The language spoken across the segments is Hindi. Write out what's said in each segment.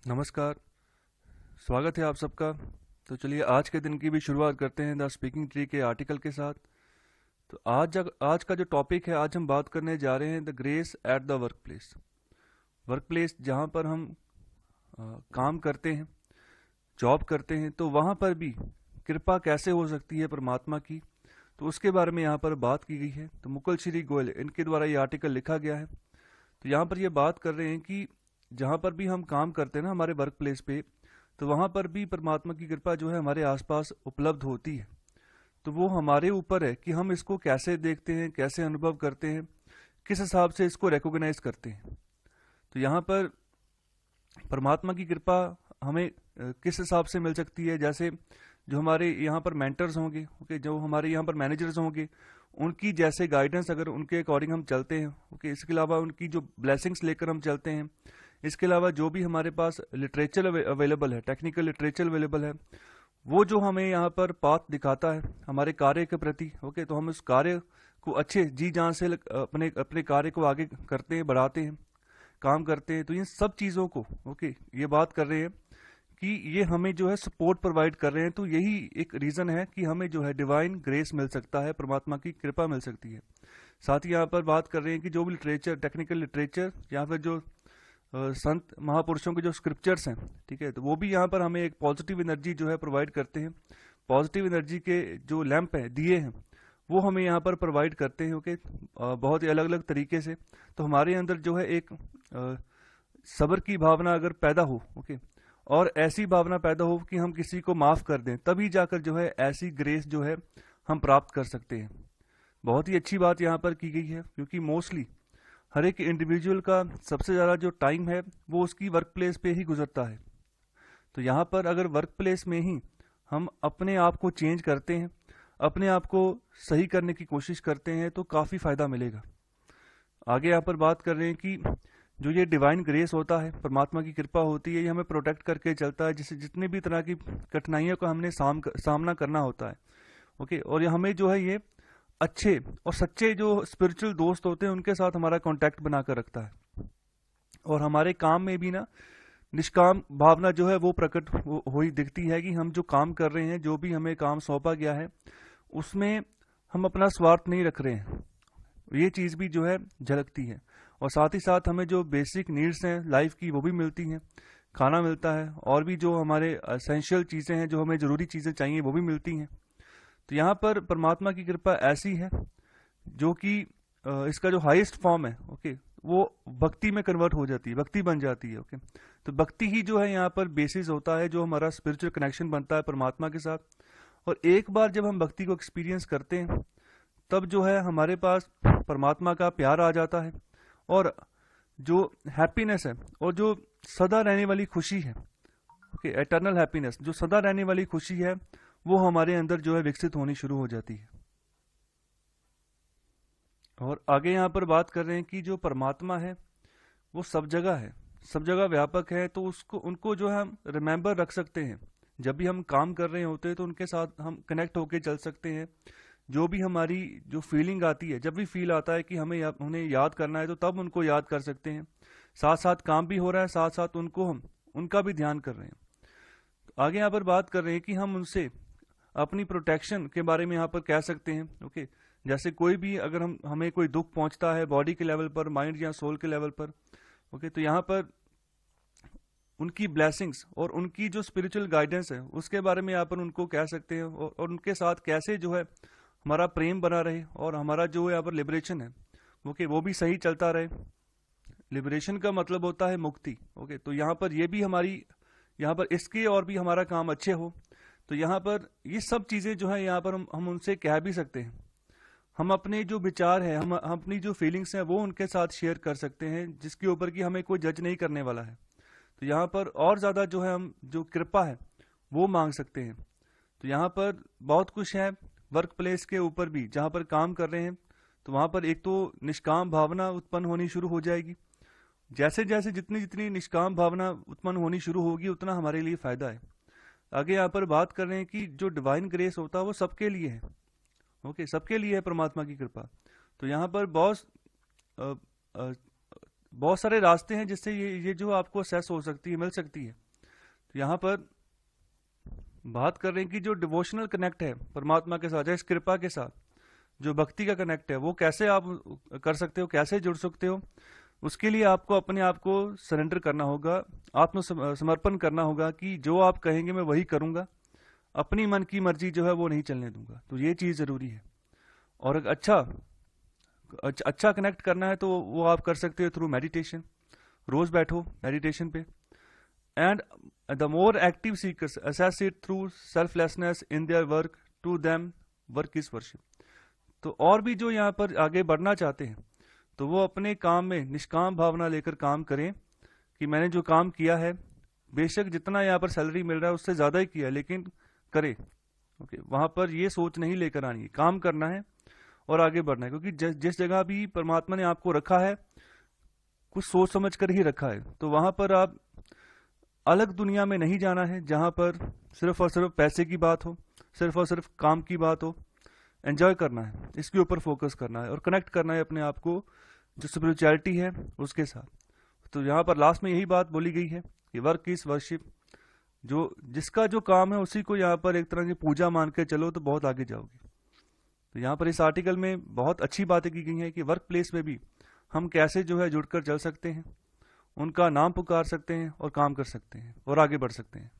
नमस्कार। स्वागत है आप सबका। तो चलिए आज के दिन की भी शुरुआत करते हैं द स्पीकिंग ट्री के आर्टिकल के साथ। तो आज का जो टॉपिक है, आज हम बात करने जा रहे हैं the grace at the work place. Work place जहाँ पर हम काम करते हैं, जॉब करते हैं, तो वहाँ पर भी कृपा कैसे हो सकती है परमात्मा की, तो उसके बारे में यहाँ पर बात की गई है। तो मुकुल श्री गोयल इनके द्वारा ये आर्टिकल लिखा गया है। तो यहाँ पर ये बात कर रहे हैं कि जहाँ पर भी हम काम करते हैं ना हमारे वर्क प्लेस पे, तो वहाँ पर भी परमात्मा की कृपा जो है हमारे आसपास उपलब्ध होती है। तो वो हमारे ऊपर है कि हम इसको कैसे देखते हैं, कैसे अनुभव करते हैं, किस हिसाब से इसको रिकॉग्नाइज करते हैं। तो यहाँ पर परमात्मा की कृपा हमें किस हिसाब से मिल सकती है। जैसे जो हमारे यहाँ पर मेंटर्स होंगे, ओके, जो हमारे यहाँ पर मैनेजर्स होंगे, उनकी जैसे गाइडेंस अगर उनके अकॉर्डिंग हम चलते हैं, ओके, इसके अलावा उनकी जो ब्लेसिंग्स लेकर हम चलते हैं, इसके अलावा जो भी हमारे पास लिटरेचर अवेलेबल है, टेक्निकल लिटरेचर अवेलेबल है, वो जो हमें यहाँ पर पाथ दिखाता है हमारे कार्य के प्रति, ओके, तो हम उस कार्य को अच्छे जी जान से अपने अपने कार्य को आगे करते हैं, बढ़ाते हैं, काम करते हैं। तो इन सब चीज़ों को, ओके, ये बात कर रहे हैं कि ये हमें जो है सपोर्ट प्रोवाइड कर रहे हैं। तो यही एक रीज़न है कि हमें जो है डिवाइन ग्रेस मिल सकता है, परमात्मा की कृपा मिल सकती है। साथ ही यहाँ पर बात कर रहे हैं कि जो भी लिटरेचर, टेक्निकल लिटरेचर या फिर जो संत महापुरुषों के जो स्क्रिप्चर्स हैं, ठीक है, तो वो भी यहाँ पर हमें एक पॉजिटिव एनर्जी जो है प्रोवाइड करते हैं। पॉजिटिव एनर्जी के जो लैंप हैं, दिए हैं, वो हमें यहाँ पर प्रोवाइड करते हैं, ओके, बहुत ही अलग अलग तरीके से। तो हमारे अंदर जो है एक सब्र की भावना अगर पैदा हो, ओके, और ऐसी भावना पैदा हो कि हम किसी को माफ़ कर दें, तभी जाकर जो है ऐसी ग्रेस जो है हम प्राप्त कर सकते हैं। बहुत ही अच्छी बात यहाँ पर की गई है, क्योंकि मोस्टली हर एक इंडिविजुअल का सबसे ज़्यादा जो टाइम है वो उसकी वर्क प्लेस पे ही गुजरता है। तो यहाँ पर अगर वर्क प्लेस में ही हम अपने आप को चेंज करते हैं, अपने आप को सही करने की कोशिश करते हैं, तो काफ़ी फ़ायदा मिलेगा। आगे यहाँ पर बात कर रहे हैं कि जो ये डिवाइन ग्रेस होता है, परमात्मा की कृपा होती है, ये हमें प्रोटेक्ट करके चलता है, जिससे जितने भी तरह की कठिनाइयों का हमने सामना करना होता है, ओके, और ये हमें जो है ये अच्छे और सच्चे जो स्पिरिचुअल दोस्त होते हैं उनके साथ हमारा कांटेक्ट बनाकर रखता है। और हमारे काम में भी ना निष्काम भावना जो है वो प्रकट हो ही दिखती है कि हम जो काम कर रहे हैं, जो भी हमें काम सौंपा गया है, उसमें हम अपना स्वार्थ नहीं रख रहे हैं। ये चीज़ भी जो है झलकती है। और साथ ही साथ हमें जो बेसिक नीड्स हैं लाइफ की वो भी मिलती हैं, खाना मिलता है, और भी जो हमारे एसेंशियल चीज़ें हैं, जो हमें ज़रूरी चीज़ें चाहिए, वो भी मिलती हैं। तो यहाँ पर परमात्मा की कृपा ऐसी है जो कि इसका जो हाईएस्ट फॉर्म है, ओके, वो भक्ति में कन्वर्ट हो जाती है, भक्ति बन जाती है, ओके। तो भक्ति ही जो है यहाँ पर बेसिस होता है, जो हमारा स्पिरिचुअल कनेक्शन बनता है परमात्मा के साथ। और एक बार जब हम भक्ति को एक्सपीरियंस करते हैं, तब जो है हमारे पास परमात्मा का प्यार आ जाता है, और जो हैप्पीनेस है और जो सदा रहने वाली खुशी है, ओके, एटर्नल हैप्पीनेस, जो सदा रहने वाली खुशी है, वो हमारे अंदर जो है विकसित होनी शुरू हो जाती है। और आगे यहाँ पर बात कर रहे हैं कि जो परमात्मा है वो सब जगह है, सब जगह व्यापक है। तो उसको उनको जो है हम रिमेंबर रख सकते हैं। जब भी हम काम कर रहे होते हैं तो उनके साथ हम कनेक्ट होके चल सकते हैं। जो भी हमारी जो फीलिंग आती है, जब भी फील आता है कि उन्हें याद करना है, तो तब उनको याद कर सकते हैं। साथ साथ काम भी हो रहा है, साथ साथ हम उनका भी ध्यान कर रहे हैं। तो आगे यहाँ पर बात कर रहे हैं कि हम उनसे अपनी प्रोटेक्शन के बारे में यहाँ पर कह सकते हैं, ओके। जैसे कोई भी अगर हमें कोई दुख पहुंचता है बॉडी के लेवल पर, माइंड या सोल के लेवल पर, ओके, तो यहाँ पर उनकी ब्लेसिंग्स और उनकी जो स्पिरिचुअल गाइडेंस है उसके बारे में यहाँ पर उनको कह सकते हैं, और उनके साथ कैसे जो है हमारा प्रेम बना रहे, और हमारा जो यहाँ पर लिबरेशन है, ओके, वो भी सही चलता रहे। लिबरेशन का मतलब होता है मुक्ति, ओके। तो यहाँ पर ये भी हमारी, यहाँ पर इसके और भी हमारा काम अच्छे हो, तो यहाँ पर ये सब चीज़ें जो है यहाँ पर हम उनसे कह भी सकते हैं। हम अपने जो विचार है, हम अपनी जो फीलिंग्स हैं वो उनके साथ शेयर कर सकते हैं, जिसके ऊपर कि हमें कोई जज नहीं करने वाला है। तो यहाँ पर और ज़्यादा जो है हम जो कृपा है वो मांग सकते हैं। तो यहाँ पर बहुत कुछ है वर्क प्लेस के ऊपर भी, जहाँ पर काम कर रहे हैं, तो वहाँ पर एक तो निष्काम भावना उत्पन्न होनी शुरू हो जाएगी। जैसे जैसे जितनी जितनी निष्काम भावना उत्पन्न होनी शुरू होगी, उतना हमारे लिए फ़ायदा है। आगे यहाँ पर बात कर रहे हैं कि जो डिवाइन ग्रेस होता है वो सबके लिए है, ओके, सबके लिए है परमात्मा की कृपा। तो यहाँ पर बॉस बहुत सारे रास्ते हैं जिससे ये जो आपको असेस हो सकती है, मिल सकती है। तो यहाँ पर बात कर रहे हैं कि जो डिवोशनल कनेक्ट है परमात्मा के साथ, जैसे कृपा के साथ जो भक्ति का कनेक्ट है, वो कैसे आप कर सकते हो, कैसे जुड़ सकते हो। उसके लिए आपको अपने आप को सरेंडर करना होगा, आत्म समर्पण करना होगा कि जो आप कहेंगे मैं वही करूंगा, अपनी मन की मर्जी जो है वो नहीं चलने दूंगा। तो ये चीज जरूरी है। और एक अच्छा कनेक्ट करना है तो वो आप कर सकते हो थ्रू मेडिटेशन। रोज बैठो मेडिटेशन पे। And the more active seekers access it through selflessness in their work, to them work is worship. तो और भी जो यहाँ पर आगे बढ़ना चाहते हैं तो वो अपने काम में निष्काम भावना लेकर काम करें कि मैंने जो काम किया है, बेशक जितना यहाँ पर सैलरी मिल रहा है उससे ज्यादा ही किया, लेकिन करे। ओके, वहां पर ये सोच नहीं लेकर आनी है, काम करना है और आगे बढ़ना है। क्योंकि जिस जगह भी परमात्मा ने आपको रखा है, कुछ सोच समझ कर ही रखा है। तो वहां पर आप अलग दुनिया में नहीं जाना है जहां पर सिर्फ और सिर्फ पैसे की बात हो, सिर्फ और सिर्फ काम की बात हो। एंजॉय करना है, इसके ऊपर फोकस करना है और कनेक्ट करना है अपने आप को जो स्पिरिचुअलिटी है उसके साथ। तो यहाँ पर लास्ट में यही बात बोली गई है कि वर्क इज वर्शिप। जो जिसका जो काम है उसी को यहाँ पर एक तरह की पूजा मान के चलो तो बहुत आगे जाओगे। तो यहाँ पर इस आर्टिकल में बहुत अच्छी बातें की गई हैं कि वर्क प्लेस में भी हम कैसे जो है जुड़कर चल सकते हैं, उनका नाम पुकार सकते हैं और काम कर सकते हैं और आगे बढ़ सकते हैं।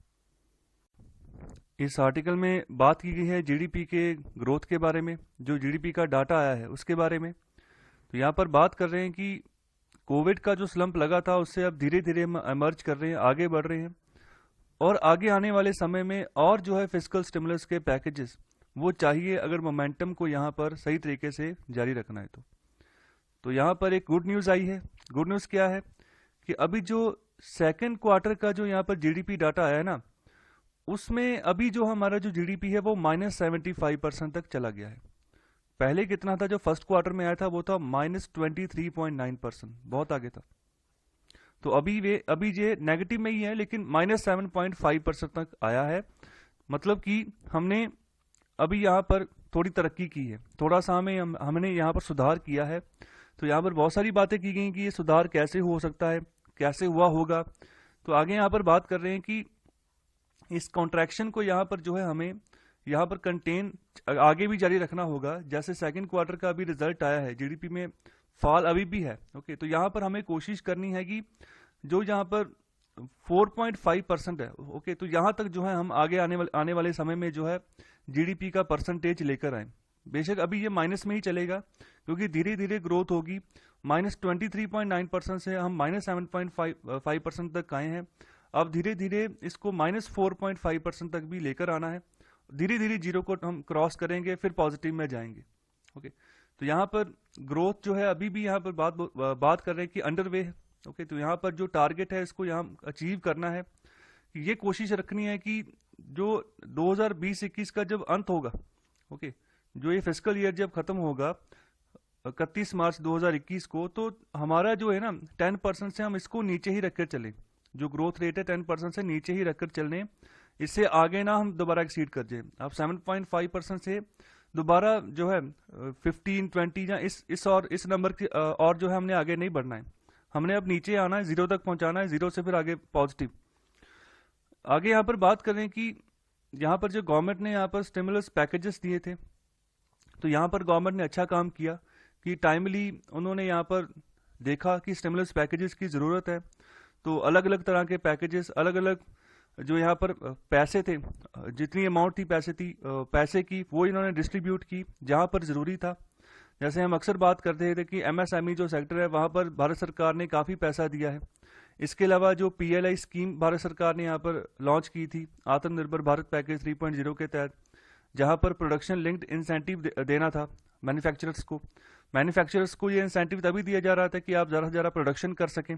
इस आर्टिकल में बात की गई है जीडीपी के ग्रोथ के बारे में, जो जीडीपी का डाटा आया है उसके बारे में। तो यहाँ पर बात कर रहे हैं कि कोविड का जो स्लंप लगा था उससे अब धीरे धीरे हम एमर्ज कर रहे हैं, आगे बढ़ रहे हैं। और आगे आने वाले समय में और जो है फिस्कल स्टिमुलस के पैकेजेस वो चाहिए, अगर मोमेंटम को यहाँ पर सही तरीके से जारी रखना है। तो यहाँ पर एक गुड न्यूज आई है। गुड न्यूज क्या है कि अभी जो सेकेंड क्वार्टर का जो यहाँ पर जीडीपी डाटा आया है ना, उसमें अभी जो हमारा जो जीडीपी है वो -75% तक चला गया है। पहले कितना था, जो फर्स्ट क्वार्टर में आया था वो था -23.9%, बहुत आगे था। तो अभी ये नेगेटिव में ही है, लेकिन -7.5% तक आया है। मतलब कि हमने अभी यहाँ पर थोड़ी तरक्की की है, थोड़ा सा हमने यहाँ पर सुधार किया है। तो यहाँ पर बहुत सारी बातें की गई कि ये सुधार कैसे हो सकता है, कैसे हुआ होगा। तो आगे यहाँ पर बात कर रहे हैं कि इस कॉन्ट्रैक्शन को यहाँ पर जो है हमें यहाँ पर कंटेन आगे भी जारी रखना होगा। जैसे सेकंड क्वार्टर का अभी रिजल्ट आया है, जीडीपी में फॉल अभी भी है। ओके, तो यहाँ पर हमें कोशिश करनी है कि जो यहाँ पर 4.5% है, ओके, तो यहाँ तक जो है हम आगे आने वाले समय में जो है जीडीपी का परसेंटेज लेकर आए। बेशक अभी ये माइनस में ही चलेगा क्योंकि धीरे धीरे ग्रोथ होगी। -23.9% से हम -7.5% तक आए हैं। अब धीरे धीरे इसको -4.5% तक भी लेकर आना है। धीरे धीरे जीरो को हम क्रॉस करेंगे, फिर पॉजिटिव में जाएंगे। ओके, तो यहाँ पर ग्रोथ जो है अभी भी यहाँ पर बात कर रहे हैं कि अंडरवे है। ओके, तो यहाँ पर जो टारगेट है इसको यहाँ अचीव करना है। ये कोशिश रखनी है कि जो 2020-21 का जब अंत होगा, ओके, जो ये फिस्कल ईयर जब खत्म होगा 31 मार्च 2021 को, तो हमारा जो है ना 10% से हम इसको नीचे ही रखकर चलें। जो ग्रोथ रेट है 10% से नीचे ही रखकर चलने, इससे आगे ना हम दोबारा एक्सीड कर जाए। अब 7.5% से दोबारा जो है 15, 20 या इस नंबर की और जो है हमने आगे नहीं बढ़ना है। हमने अब नीचे आना है, 0 तक पहुंचाना है, 0 से फिर आगे पॉजिटिव। आगे यहाँ पर बात करें कि यहाँ पर जो गवर्नमेंट ने यहाँ पर स्टिमुलस पैकेजेस दिए थे, तो यहाँ पर गवर्नमेंट ने अच्छा काम किया कि टाइमली उन्होंने यहाँ पर देखा कि स्टिमुलस पैकेजेस की ज़रूरत है। तो अलग अलग तरह के पैकेजेस, अलग अलग जो यहाँ पर पैसे थे, जितनी अमाउंट थी पैसे की, वो इन्होंने डिस्ट्रीब्यूट की जहाँ पर ज़रूरी था। जैसे हम अक्सर बात करते थे कि एमएसएमई जो सेक्टर है वहाँ पर भारत सरकार ने काफ़ी पैसा दिया है। इसके अलावा जो पीएलआई स्कीम भारत सरकार ने यहाँ पर लॉन्च की थी, आत्मनिर्भर भारत पैकेज 3.0 के तहत, जहाँ पर प्रोडक्शन लिंक्ड इंसेंटिव देना था मैन्युफैक्चरर्स को ये इंसेंटिव तभी दिया जा रहा था कि आप ज़्यादा से ज़्यादा प्रोडक्शन कर सकें।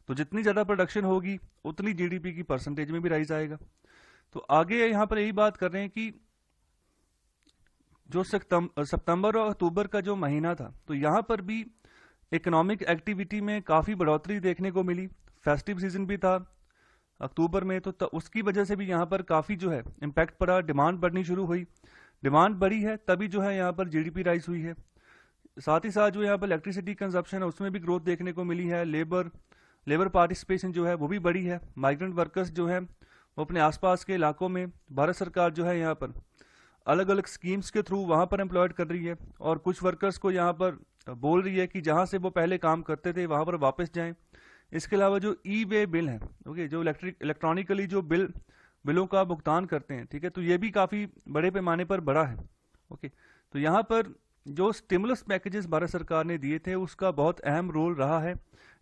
तो जितनी ज़्यादा प्रोडक्शन होगी उतनी जीडीपी की परसेंटेज में भी राइज आएगा। तो आगे यहाँ पर यही बात कर रहे हैं कि जो सितंबर और अक्टूबर का जो महीना था, तो यहाँ पर भी इकोनॉमिक एक्टिविटी में काफ़ी बढ़ोतरी देखने को मिली। फेस्टिव सीजन भी था अक्टूबर में, तो उसकी वजह से भी यहाँ पर काफ़ी जो है इम्पैक्ट पड़ा, डिमांड बढ़नी शुरू हुई। डिमांड बढ़ी है तभी जो है यहाँ पर जीडीपी राइज हुई है। साथ ही साथ जो यहाँ पर इलेक्ट्रिसिटी कंजप्शन है उसमें भी ग्रोथ देखने को मिली है। लेबर पार्टिसिपेशन जो है वो भी बढ़ी है। माइग्रेंट वर्कर्स जो है वो अपने आसपास के इलाकों में भारत सरकार जो है यहाँ पर अलग अलग स्कीम्स के थ्रू वहाँ पर एम्प्लॉयड कर रही है, और कुछ वर्कर्स को यहाँ पर बोल रही है कि जहाँ से वो पहले काम करते थे वहाँ पर वापस जाएं। इसके अलावा जो ई वे बिल है, ओके, जो इलेक्ट्रॉनिकली जो बिलों का भुगतान करते हैं, ठीक है, तो ये भी काफ़ी बड़े पैमाने पर बढ़ा है। ओके, तो यहाँ पर जो स्टिमुलस पैकेजेस भारत सरकार ने दिए थे उसका बहुत अहम रोल रहा है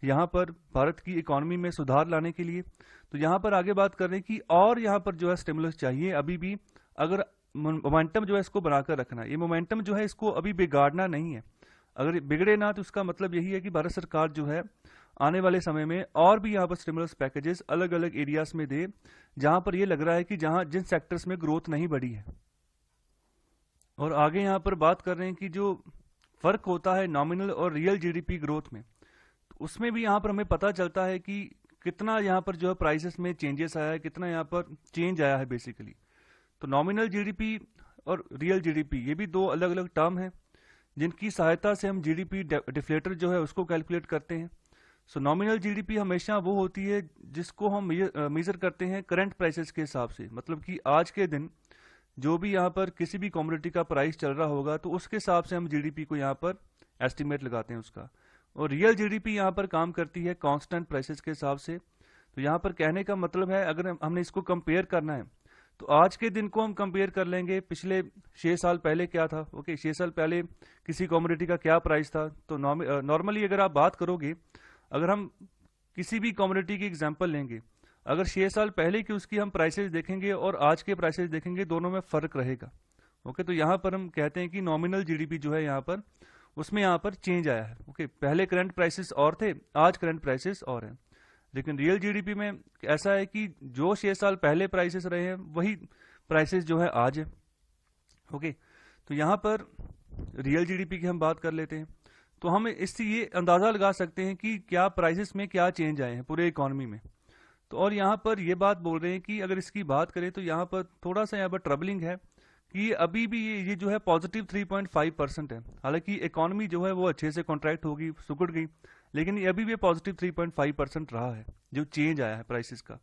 यहाँ पर भारत की इकोनॉमी में सुधार लाने के लिए। तो यहाँ पर आगे बात कर रहे हैं कि और यहाँ पर जो है स्टिमुलस चाहिए अभी भी, अगर मोमेंटम जो है इसको बनाकर रखना है। ये मोमेंटम जो है इसको अभी बिगाड़ना नहीं है। अगर बिगड़े ना तो उसका मतलब यही है कि भारत सरकार जो है आने वाले समय में और भी यहाँ पर स्टिमुलस पैकेजेस अलग अलग एरियाज में दे, जहां पर ये लग रहा है कि जहां जिन सेक्टर्स में ग्रोथ नहीं बढ़ी है। और आगे यहाँ पर बात कर रहे हैं कि जो फर्क होता है नॉमिनल और रियल जीडीपी ग्रोथ में, तो उसमें भी यहाँ पर हमें पता चलता है कि कितना यहाँ पर जो है प्राइसेस में चेंजेस आया है, कितना यहाँ पर चेंज आया है बेसिकली। तो नॉमिनल जीडीपी और रियल जीडीपी ये भी दो अलग अलग टर्म हैं जिनकी सहायता से हम जीडीपी डिफ्लेटर जो है उसको कैलकुलेट करते हैं। सो नॉमिनल जीडीपी हमेशा वो होती है जिसको हम मेजर करते हैं करंट प्राइसेस के हिसाब से, मतलब कि आज के दिन जो भी यहाँ पर किसी भी कमोडिटी का प्राइस चल रहा होगा तो उसके हिसाब से हम जीडीपी को यहाँ पर एस्टिमेट लगाते हैं उसका। और रियल जीडीपी यहाँ पर काम करती है कांस्टेंट प्राइसेस के हिसाब से। तो यहाँ पर कहने का मतलब है अगर हमने इसको कंपेयर करना है तो आज के दिन को हम कंपेयर कर लेंगे पिछले 6 साल पहले क्या था। ओके, 6 साल पहले किसी कमोडिटी का क्या प्राइस था। तो नॉर्मली अगर आप बात करोगे, अगर हम किसी भी कमोडिटी की एग्जांपल लेंगे, अगर 6 साल पहले की उसकी हम प्राइसेस देखेंगे और आज के प्राइसेस देखेंगे, दोनों में फर्क रहेगा। ओके, तो यहाँ पर हम कहते हैं कि नॉमिनल जीडीपी जो है यहाँ पर उसमें यहाँ पर चेंज आया है। ओके, पहले करंट प्राइसेस और थे, आज करंट प्राइसेस और हैं। लेकिन रियल जीडीपी में ऐसा है कि जो 6 साल पहले प्राइसेस रहे हैं वही प्राइसेस जो है आज है। ओके, तो यहाँ पर रियल जीडीपी की हम बात कर लेते हैं तो हम इससे ये अंदाजा लगा सकते हैं कि क्या प्राइसेस में क्या चेंज आए हैं पूरे इकोनॉमी में। तो और यहाँ पर ये बात बोल रहे हैं कि अगर इसकी बात करें तो यहाँ पर थोड़ा सा यहाँ पर ट्रबलिंग है कि अभी भी ये जो है पॉजिटिव 3.5% है। हालांकि इकोनॉमी जो है वो अच्छे से कॉन्ट्रैक्ट होगी, सुकड़ गई, लेकिन ये अभी भी पॉजिटिव 3.5% रहा है जो चेंज आया है प्राइसेस का।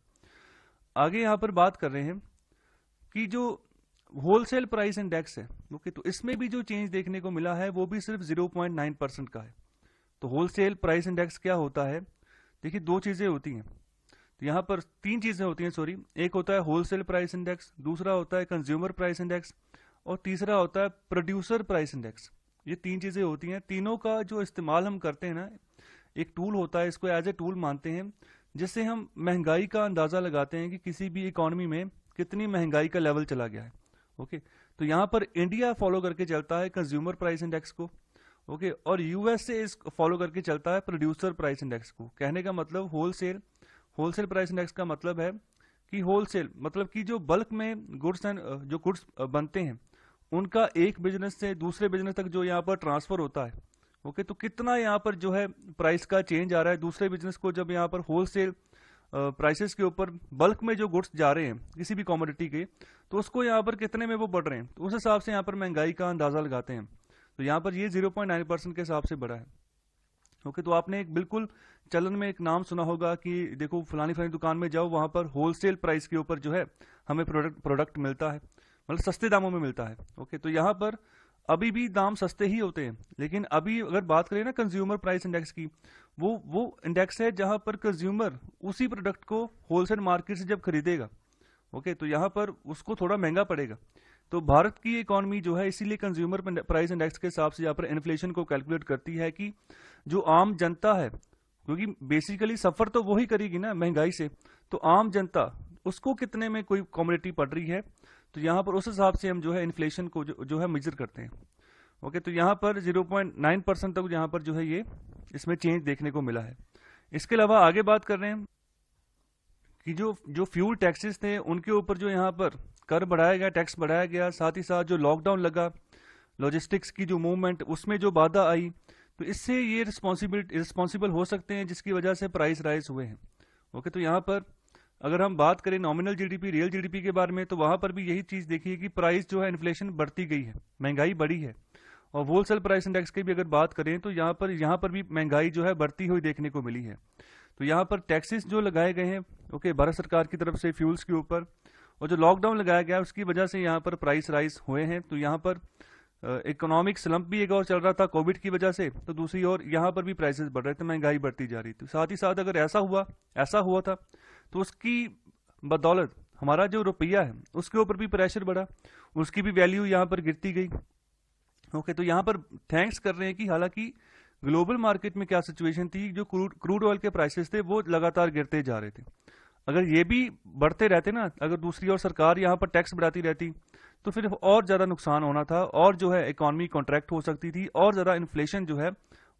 आगे यहाँ पर बात कर रहे हैं कि जो होलसेल प्राइस इंडेक्स है, ओके, तो इसमें भी जो चेंज देखने को मिला है वो भी सिर्फ 0.9% का है। तो होलसेल प्राइस इंडेक्स क्या होता है? देखिए, दो चीजें होती हैं। तो यहाँ पर 3 चीजें होती हैं, सॉरी। एक होता है होलसेल प्राइस इंडेक्स, दूसरा होता है कंज्यूमर प्राइस इंडेक्स, और तीसरा होता है प्रोड्यूसर प्राइस इंडेक्स। ये 3 चीजें होती हैं। तीनों का जो इस्तेमाल हम करते हैं ना, एक टूल होता है, इसको एज ए टूल मानते हैं जिससे हम महंगाई का अंदाजा लगाते हैं कि किसी भी इकोनॉमी में कितनी महंगाई का लेवल चला गया है। ओके, तो यहाँ पर इंडिया फॉलो करके चलता है कंज्यूमर प्राइस इंडेक्स को। ओके, और यूएसए इस फॉलो करके चलता है प्रोड्यूसर प्राइस इंडेक्स को। कहने का मतलब होलसेल प्राइस इंडेक्स का मतलब है कि होलसेल मतलब कि जो बल्क में गुड्स एंड जो गुड्स बनते हैं उनका एक बिजनेस से दूसरे बिजनेस तक जो यहाँ पर ट्रांसफर होता है। ओके, तो कितना यहाँ पर जो है प्राइस का चेंज आ रहा है दूसरे बिजनेस को, जब यहाँ पर होलसेल प्राइसेस के ऊपर बल्क में जो गुड्स जा रहे हैं किसी भी कमोडिटी के, तो उसको यहाँ पर कितने में वो बढ़ रहे हैं, तो उस हिसाब से यहाँ पर महंगाई का अंदाजा लगाते हैं। तो यहाँ पर ये 0.9% के हिसाब से बढ़ा है। ओके, तो आपने एक बिल्कुल चलन में एक नाम सुना होगा कि देखो फलानी फलानी दुकान में जाओ, वहां पर होलसेल प्राइस के ऊपर जो है हमें प्रोडक्ट मिलता है, मतलब सस्ते दामों में मिलता है। ओके, तो यहाँ पर अभी भी दाम सस्ते ही होते हैं, लेकिन अभी अगर बात करें ना कंज्यूमर प्राइस इंडेक्स की, वो इंडेक्स है जहां पर कंज्यूमर उसी प्रोडक्ट को होलसेल मार्केट से जब खरीदेगा, ओके, तो यहाँ पर उसको थोड़ा महंगा पड़ेगा। तो भारत की इकोनॉमी जो है इसीलिए कंज्यूमर प्राइस इंडेक्स के हिसाब से यहाँ पर इन्फ्लेशन को कैलकुलेट करती है कि जो आम जनता है, क्योंकि बेसिकली सफर तो वही करेगी ना महंगाई से, तो आम जनता उसको कितने में कोई कमोडिटी पड़ रही है, तो यहाँ पर उस हिसाब से हम जो है इन्फ्लेशन को जो है मेजर करते हैं। ओके, तो यहाँ पर 0.9% तक यहाँ पर जो है ये इसमें चेंज देखने को मिला है। इसके अलावा आगे बात कर रहे हैं कि जो फ्यूल टैक्सेस थे उनके ऊपर जो यहाँ पर कर बढ़ाया गया, टैक्स बढ़ाया गया, साथ ही साथ जो लॉकडाउन लगा, लॉजिस्टिक्स की जो मूवमेंट उसमें जो बाधा आई, तो इससे ये रिस्पॉन्सिबल हो सकते हैं जिसकी वजह से प्राइस राइज हुए हैं। ओके, तो यहाँ पर अगर हम बात करें नॉमिनल जीडीपी रियल जीडीपी के बारे में, तो वहां पर भी यही चीज देखी है कि प्राइस जो है इन्फ्लेशन बढ़ती गई है, महंगाई बढ़ी है, और होलसेल प्राइस इंडेक्स की भी अगर बात करें तो यहाँ पर भी महंगाई जो है बढ़ती हुई देखने को मिली है। तो यहाँ पर टैक्सेस जो लगाए गए हैं ओके भारत सरकार की तरफ से फ्यूल्स के ऊपर, और जो लॉकडाउन लगाया गया है उसकी वजह से यहाँ पर प्राइस राइज हुए हैं। तो यहाँ पर इकोनॉमिक स्लम्प भी एक और चल रहा था कोविड की वजह से, तो दूसरी ओर यहाँ पर भी प्राइसेस बढ़ रहे थे, महंगाई बढ़ती जा रही थी। साथ ही साथ अगर ऐसा हुआ था तो उसकी बदौलत हमारा जो रुपया है उसके ऊपर भी प्रेशर बढ़ा, उसकी भी वैल्यू यहाँ पर गिरती गई। ओके, तो यहाँ पर थैंक्स कर रहे हैं कि हालांकि ग्लोबल मार्केट में क्या सिचुएशन थी, जो क्रूड ऑयल के प्राइसेस थे वो लगातार गिरते जा रहे थे। अगर ये भी बढ़ते रहते ना, अगर दूसरी ओर सरकार यहाँ पर टैक्स बढ़ाती रहती तो फिर और ज्यादा नुकसान होना था, और जो है इकोनॉमी कॉन्ट्रैक्ट हो सकती थी, और ज्यादा इन्फ्लेशन जो है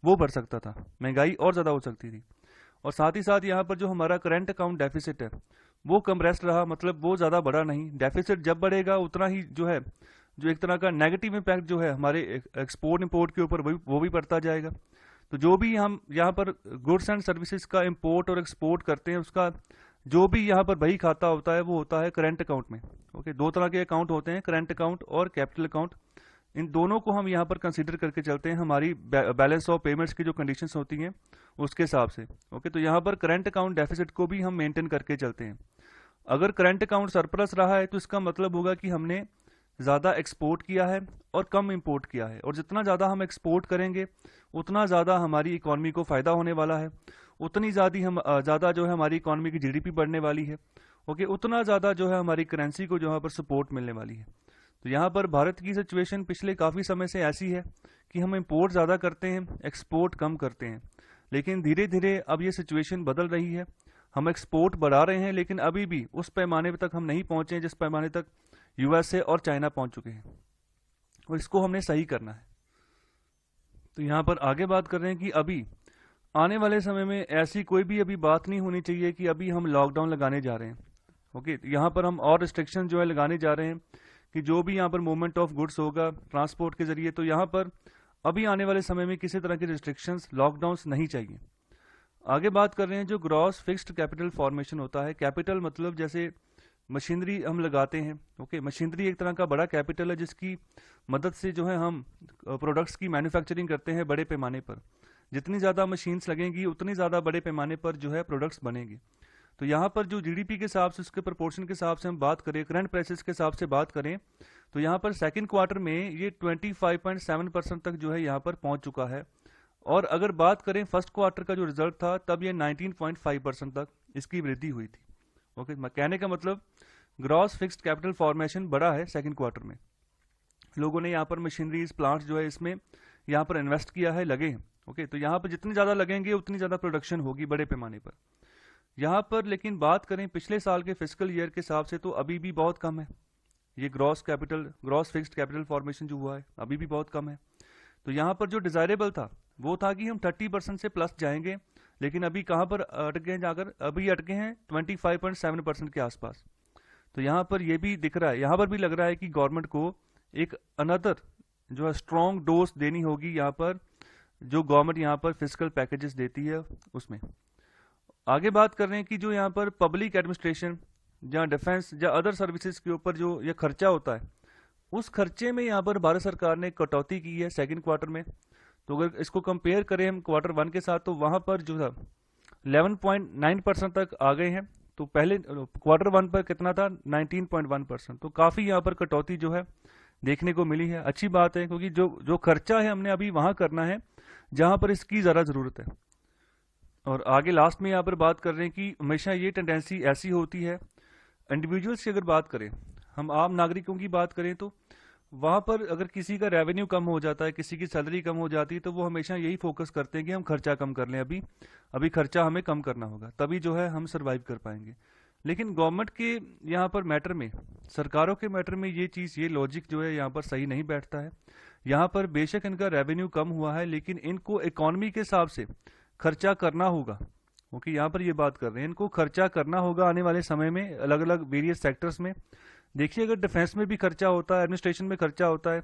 वो बढ़ सकता था, महंगाई और ज्यादा हो सकती थी। और साथ ही साथ यहाँ पर जो हमारा करंट अकाउंट डेफिसिट है वो कंप्रेस्ड रहा, मतलब वो ज्यादा बढ़ा नहीं। डेफिसिट जब बढ़ेगा उतना ही जो है, जो एक तरह का नेगेटिव इम्पैक्ट जो है हमारे एक्सपोर्ट इंपोर्ट के ऊपर वो भी बढ़ता जाएगा। तो जो भी हम यहाँ पर गुड्स एंड सर्विसेज का इंपोर्ट और एक्सपोर्ट करते हैं उसका जो भी यहाँ पर बही खाता होता है वो होता है करंट अकाउंट में। ओके, दो तरह के अकाउंट होते हैं, करंट अकाउंट और कैपिटल अकाउंट। इन दोनों को हम यहाँ पर कंसीडर करके चलते हैं हमारी बैलेंस ऑफ पेमेंट्स की जो कंडीशंस होती हैं उसके हिसाब से। ओके, तो यहाँ पर करंट अकाउंट डेफिसिट को भी हम मेंटेन करके चलते हैं। अगर करंट अकाउंट सरप्लस रहा है तो इसका मतलब होगा कि हमने ज़्यादा एक्सपोर्ट किया है और कम इंपोर्ट किया है, और जितना ज़्यादा हम एक्सपोर्ट करेंगे उतना ज़्यादा हमारी इकोनॉमी को फ़ायदा होने वाला है, उतनी ज़्यादा जो है हमारी इकोनॉमी की जीडीपी बढ़ने वाली है। ओके, उतना ज़्यादा जो है हमारी करेंसी को यहाँ पर सपोर्ट मिलने वाली है। तो यहाँ पर भारत की सिचुएशन पिछले काफ़ी समय से ऐसी है कि हम इंपोर्ट ज़्यादा करते हैं, एक्सपोर्ट कम करते हैं। लेकिन धीरे धीरे अब ये सिचुएशन बदल रही है, हम एक्सपोर्ट बढ़ा रहे हैं लेकिन अभी भी उस पैमाने तक हम नहीं पहुंचे जिस पैमाने तक यूएसए और चाइना पहुंच चुके हैं, और इसको हमने सही करना है। तो यहाँ पर आगे बात कर रहे हैं कि अभी आने वाले समय में ऐसी कोई भी अभी बात नहीं होनी चाहिए कि अभी हम लॉकडाउन लगाने जा रहे हैं। ओके, यहाँ पर हम और रिस्ट्रिक्शन जो है लगाने जा रहे हैं कि जो भी यहाँ पर मूवमेंट ऑफ गुड्स होगा ट्रांसपोर्ट के जरिए, तो यहाँ पर अभी आने वाले समय में किसी तरह के रिस्ट्रिक्शंस लॉकडाउन्स नहीं चाहिए। आगे बात कर रहे हैं जो ग्रॉस फिक्स्ड कैपिटल फॉर्मेशन होता है। कैपिटल मतलब जैसे मशीनरी हम लगाते हैं। ओके, मशीनरी एक तरह का बड़ा कैपिटल है जिसकी मदद से जो है हम प्रोडक्ट्स की मैन्युफैक्चरिंग करते हैं बड़े पैमाने पर। जितनी ज़्यादा मशीन्स लगेंगी उतनी ज़्यादा बड़े पैमाने पर जो है प्रोडक्ट्स बनेंगे। तो यहाँ पर जो जीडीपी के हिसाब से उसके प्रोपोर्शन के हिसाब से हम बात करें, करंट प्राइसेस के हिसाब से बात करें, तो यहाँ पर सेकंड क्वार्टर में ये 25.7% तक जो है यहाँ पर पहुँच चुका है। और अगर बात करें फर्स्ट क्वार्टर का जो रिजल्ट था तब ये 19.5% तक इसकी वृद्धि हुई थी। ओके, कहने का मतलब ग्रॉस फिक्स्ड कैपिटल फॉर्मेशन बड़ा है सेकंड क्वार्टर में। लोगों ने यहाँ पर मशीनरीज प्लांट्स जो है इसमें यहाँ पर इन्वेस्ट किया है, लगे हैं। ओके, तो यहाँ पर जितनी ज़्यादा लगेंगे उतनी ज़्यादा प्रोडक्शन होगी बड़े पैमाने पर। यहाँ पर लेकिन बात करें पिछले साल के फिस्कल ईयर के हिसाब से तो अभी भी बहुत कम है। ये ग्रॉस फिक्स्ड कैपिटल फॉर्मेशन जो हुआ है अभी भी बहुत कम है। तो यहाँ पर जो डिजायरेबल था वो था कि हम 30% से प्लस जाएंगे, लेकिन अभी कहाँ पर अटके हैं, जाकर अभी अटके हैं 25.7% के आसपास। तो यहाँ पर ये भी दिख रहा है, यहाँ पर भी लग रहा है कि गवर्नमेंट को एक अनदर जो है स्ट्रॉन्ग डोज देनी होगी यहाँ पर, जो गवर्नमेंट यहाँ पर फिजिकल पैकेजेस देती है उसमें। आगे बात कर रहे हैं कि जो यहाँ पर पब्लिक एडमिनिस्ट्रेशन या डिफेंस या अदर सर्विसेज के ऊपर जो ये खर्चा होता है, उस खर्चे में यहाँ पर भारत सरकार ने कटौती की है सेकंड क्वार्टर में। तो अगर इसको कंपेयर करें हम क्वार्टर वन के साथ, तो वहाँ पर जो था 11.9% तक आ गए हैं। तो पहले क्वार्टर वन पर कितना था, 19.1%। तो काफ़ी यहाँ पर कटौती जो है देखने को मिली है। अच्छी बात है, क्योंकि जो खर्चा है हमने अभी वहाँ करना है जहाँ पर इसकी ज़्यादा ज़रूरत है। और आगे लास्ट में यहाँ पर बात कर रहे हैं कि हमेशा ये टेंडेंसी ऐसी होती है, इंडिविजुअल्स की अगर बात करें, हम आम नागरिकों की बात करें, तो वहाँ पर अगर किसी का रेवेन्यू कम हो जाता है, किसी की सैलरी कम हो जाती है, तो वो हमेशा यही फोकस करते हैं कि हम खर्चा कम कर लें, अभी खर्चा हमें कम करना होगा, तभी जो है हम सर्वाइव कर पाएंगे। लेकिन गवर्नमेंट के यहाँ पर मैटर में, सरकारों के मैटर में ये चीज़, ये लॉजिक जो है यहाँ पर सही नहीं बैठता है। यहाँ पर बेशक इनका रेवेन्यू कम हुआ है, लेकिन इनको इकोनॉमी के हिसाब से खर्चा करना होगा। ओके, यहाँ पर ये बात कर रहे हैं, इनको खर्चा करना होगा आने वाले समय में अलग अलग वेरियस सेक्टर्स में। देखिए, अगर डिफेंस में भी खर्चा होता है, एडमिनिस्ट्रेशन में खर्चा होता है,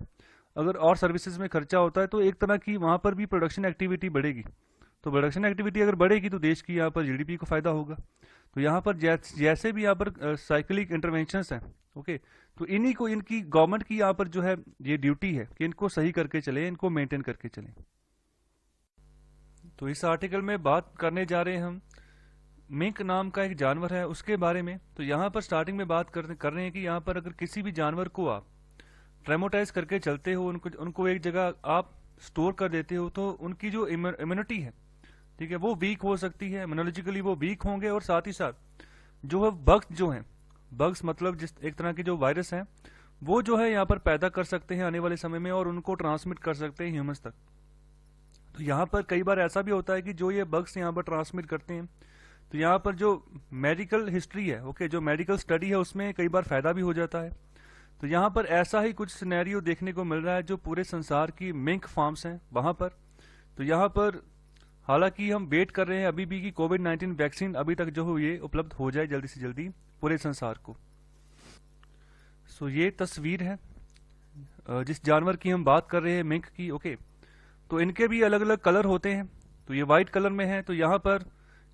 अगर और सर्विसेज में खर्चा होता है, तो एक तरह की वहाँ पर भी प्रोडक्शन एक्टिविटी बढ़ेगी। तो प्रोडक्शन एक्टिविटी अगर बढ़ेगी तो देश की यहाँ पर जीडीपी को फायदा होगा। तो यहाँ पर जैसे भी यहाँ पर साइक्लिक इंटरवेंशंस हैं, ओके, तो इन्हीं को, इनकी गवर्नमेंट की यहाँ पर जो है ये ड्यूटी है कि इनको सही करके चले, इनको मेंटेन करके चलें। तो इस आर्टिकल में बात करने जा रहे हैं हम मिंक नाम का एक जानवर है उसके बारे में। तो यहाँ पर स्टार्टिंग में बात कर रहे हैं कि यहाँ पर अगर किसी भी जानवर को आप ट्रेमोटाइज करके चलते हो, उनको एक जगह आप स्टोर कर देते हो, तो उनकी जो इम्यूनिटी है, ठीक है, वो वीक हो सकती है, इम्यूनोलॉजिकली वो वीक होंगे। और साथ ही साथ जो है बग्स जो हैं, बग्स मतलब जिस एक तरह के जो वायरस हैं, वो जो है यहाँ पर पैदा कर सकते हैं आने वाले समय में और उनको ट्रांसमिट कर सकते हैं ह्यूमंस तक। तो यहाँ पर कई बार ऐसा भी होता है कि जो ये बग्स यहाँ पर ट्रांसमिट करते हैं, तो यहाँ पर जो मेडिकल हिस्ट्री है, ओके, जो मेडिकल स्टडी है, उसमें कई बार फायदा भी हो जाता है। तो यहाँ पर ऐसा ही कुछ सिनेरियो देखने को मिल रहा है जो पूरे संसार की मिंक फार्म्स हैं वहां पर। तो यहाँ पर हालांकि हम वेट कर रहे हैं अभी भी कि कोविड-19 वैक्सीन अभी तक जो हो ये उपलब्ध हो जाए जल्दी से जल्दी पूरे संसार को। सो ये तस्वीर है जिस जानवर की हम बात कर रहे हैं, मिंक की, ओके। तो इनके भी अलग अलग कलर होते हैं। तो ये व्हाइट कलर में है, तो यहाँ पर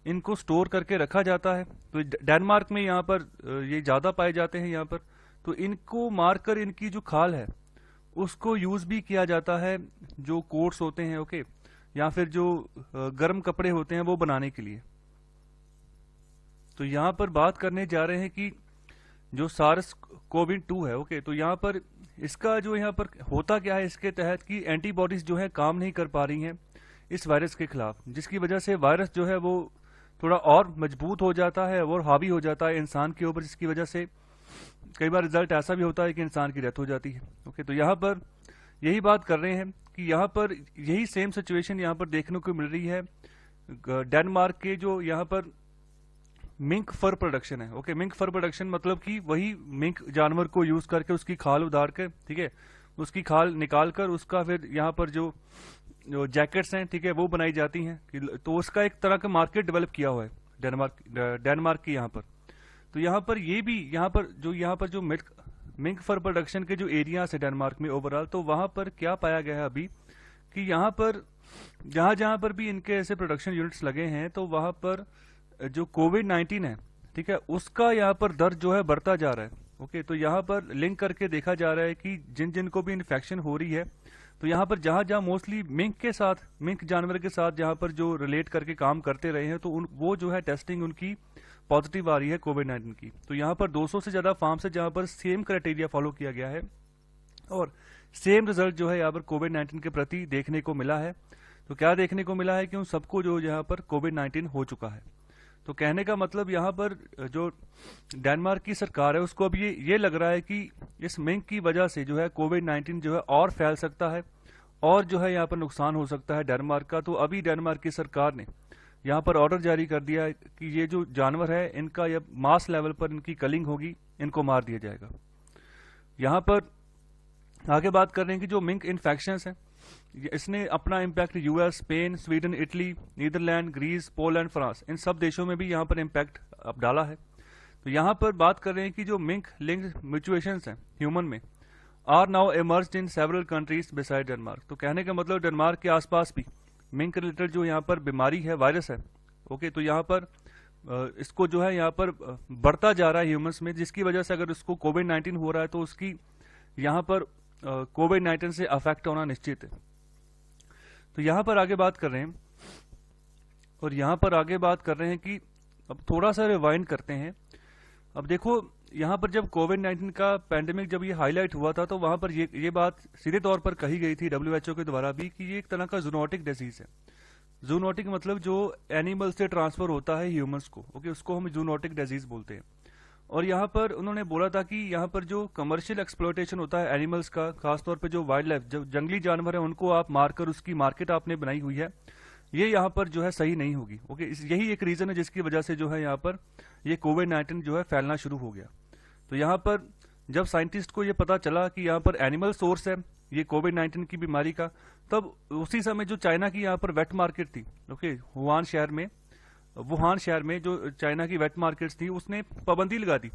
इनको स्टोर करके रखा जाता है। तो डेनमार्क में यहाँ पर ये ज्यादा पाए जाते हैं यहाँ पर। तो इनको मारकर इनकी जो खाल है उसको यूज भी किया जाता है, जो कोट्स होते हैं, ओके, या फिर जो गर्म कपड़े होते हैं वो बनाने के लिए। तो यहाँ पर बात करने जा रहे हैं कि जो सार्स कोविड-2 है, ओके, तो यहाँ पर इसका जो यहाँ पर होता क्या है इसके तहत कि एंटीबॉडीज जो है काम नहीं कर पा रही हैं इस वायरस के खिलाफ, जिसकी वजह से वायरस जो है वो थोड़ा और मजबूत हो जाता है और हावी हो जाता है इंसान के ऊपर, जिसकी वजह से कई बार रिजल्ट ऐसा भी होता है कि इंसान की डेथ हो जाती है। ओके, तो यहाँ पर यही बात कर रहे हैं कि यहाँ पर यही सेम सिचुएशन यहाँ पर देखने को मिल रही है डेनमार्क के जो यहाँ पर मिंक फर प्रोडक्शन है। ओके, मिंक फर प्रोडक्शन मतलब कि वही मिंक जानवर को यूज करके उसकी खाल उतार कर, ठीक है, उसकी खाल निकाल कर उसका फिर यहाँ पर जो जो जैकेट्स हैं, ठीक है, वो बनाई जाती हैं। तो उसका एक तरह का मार्केट डेवलप किया हुआ है डेनमार्क की यहाँ पर। तो यहाँ पर ये भी यहाँ पर जो मिंक फर प्रोडक्शन के जो एरियाज है डेनमार्क में ओवरऑल, तो वहां पर क्या पाया गया है अभी कि यहाँ पर जहां पर भी इनके ऐसे प्रोडक्शन यूनिट्स लगे हैं, तो वहां पर जो कोविड-19 है, ठीक है, उसका यहाँ पर दर जो है बढ़ता जा रहा है। ओके, तो यहाँ पर लिंक करके देखा जा रहा है कि जिन जिन को भी इन्फेक्शन हो रही है, तो यहाँ पर जहां जहां मोस्टली मिंक जानवर के साथ जहां पर जो रिलेट करके काम करते रहे हैं, तो वो जो है टेस्टिंग उनकी पॉजिटिव आ रही है कोविड-19 की। तो यहाँ पर 200 से ज्यादा फार्म्स है जहां पर सेम क्राइटेरिया फॉलो किया गया है और सेम रिजल्ट जो है यहाँ पर कोविड-19 के प्रति देखने को मिला है। तो क्या देखने को मिला है कि उन सबको जो यहाँ पर कोविड-19 हो चुका है। तो कहने का मतलब यहाँ पर जो डेनमार्क की सरकार है उसको अब ये लग रहा है कि इस मिंक की वजह से जो है कोविड-19 जो है और फैल सकता है और जो है यहाँ पर नुकसान हो सकता है डेनमार्क का। तो अभी डेनमार्क की सरकार ने यहाँ पर ऑर्डर जारी कर दिया है कि ये जो जानवर है इनका या मास लेवल पर इनकी कलिंग होगी, इनको मार दिया जाएगा। यहाँ पर आगे बात कर रहे हैं कि जो मिंक इन्फेक्शंस हैं, इसने अपना impact US, Spain, Sweden, Italy, Netherland, Greece, Poland, France, इन सब देशों में भी यहाँ पर इम्पैक्ट अब डाला है। तो यहाँ पर बात कर रहे हैं कि जो मिंक लिंक्ड म्यूटेशंस हैं ह्यूमन में are now emerged in several countries beside Denmark. तो कहने का मतलब डेनमार्क के आसपास भी मिंक रिलेटेड जो यहाँ पर बीमारी है, वायरस है, ओके, तो यहाँ पर इसको जो है यहाँ पर बढ़ता जा रहा है ह्यूमंस में, जिसकी वजह से अगर इसको कोविड-19 हो रहा है तो उसकी यहाँ पर कोविड-19 से अफेक्ट होना निश्चित है। तो यहाँ पर आगे बात कर रहे हैं और यहाँ पर आगे बात कर रहे हैं कि अब थोड़ा सा रिवाइंड करते हैं। अब देखो यहाँ पर जब कोविड-19 का पैंडेमिक जब ये हाईलाइट हुआ था, तो वहां पर ये बात सीधे तौर पर कही गई थी WHO के द्वारा भी कि ये एक तरह का जूनोटिक डिजीज है। जूनोटिक मतलब जो एनिमल से ट्रांसफर होता है ह्यूमंस को, ओके, उसको हम जूनोटिक डिजीज बोलते हैं। और यहाँ पर उन्होंने बोला था कि यहाँ पर जो कमर्शियल एक्सप्लॉयटेशन होता है एनिमल्स का, खासतौर पर जो वाइल्ड लाइफ, जो जंगली जानवर है, उनको आप मारकर उसकी मार्केट आपने बनाई हुई है, ये यहाँ पर जो है सही नहीं होगी। ओके, यही एक रीजन है जिसकी वजह से जो है यहाँ पर ये कोविड-19 जो है फैलना शुरू हो गया। तो यहाँ पर जब साइंटिस्ट को ये पता चला कि यहाँ पर एनिमल सोर्स है ये कोविड-19 की बीमारी का, तब उसी समय जो चाइना की यहाँ पर वेट मार्केट थी, ओके, वुहान शहर में जो चाइना की वेट मार्केट्स थी उसने पाबंदी लगा दी,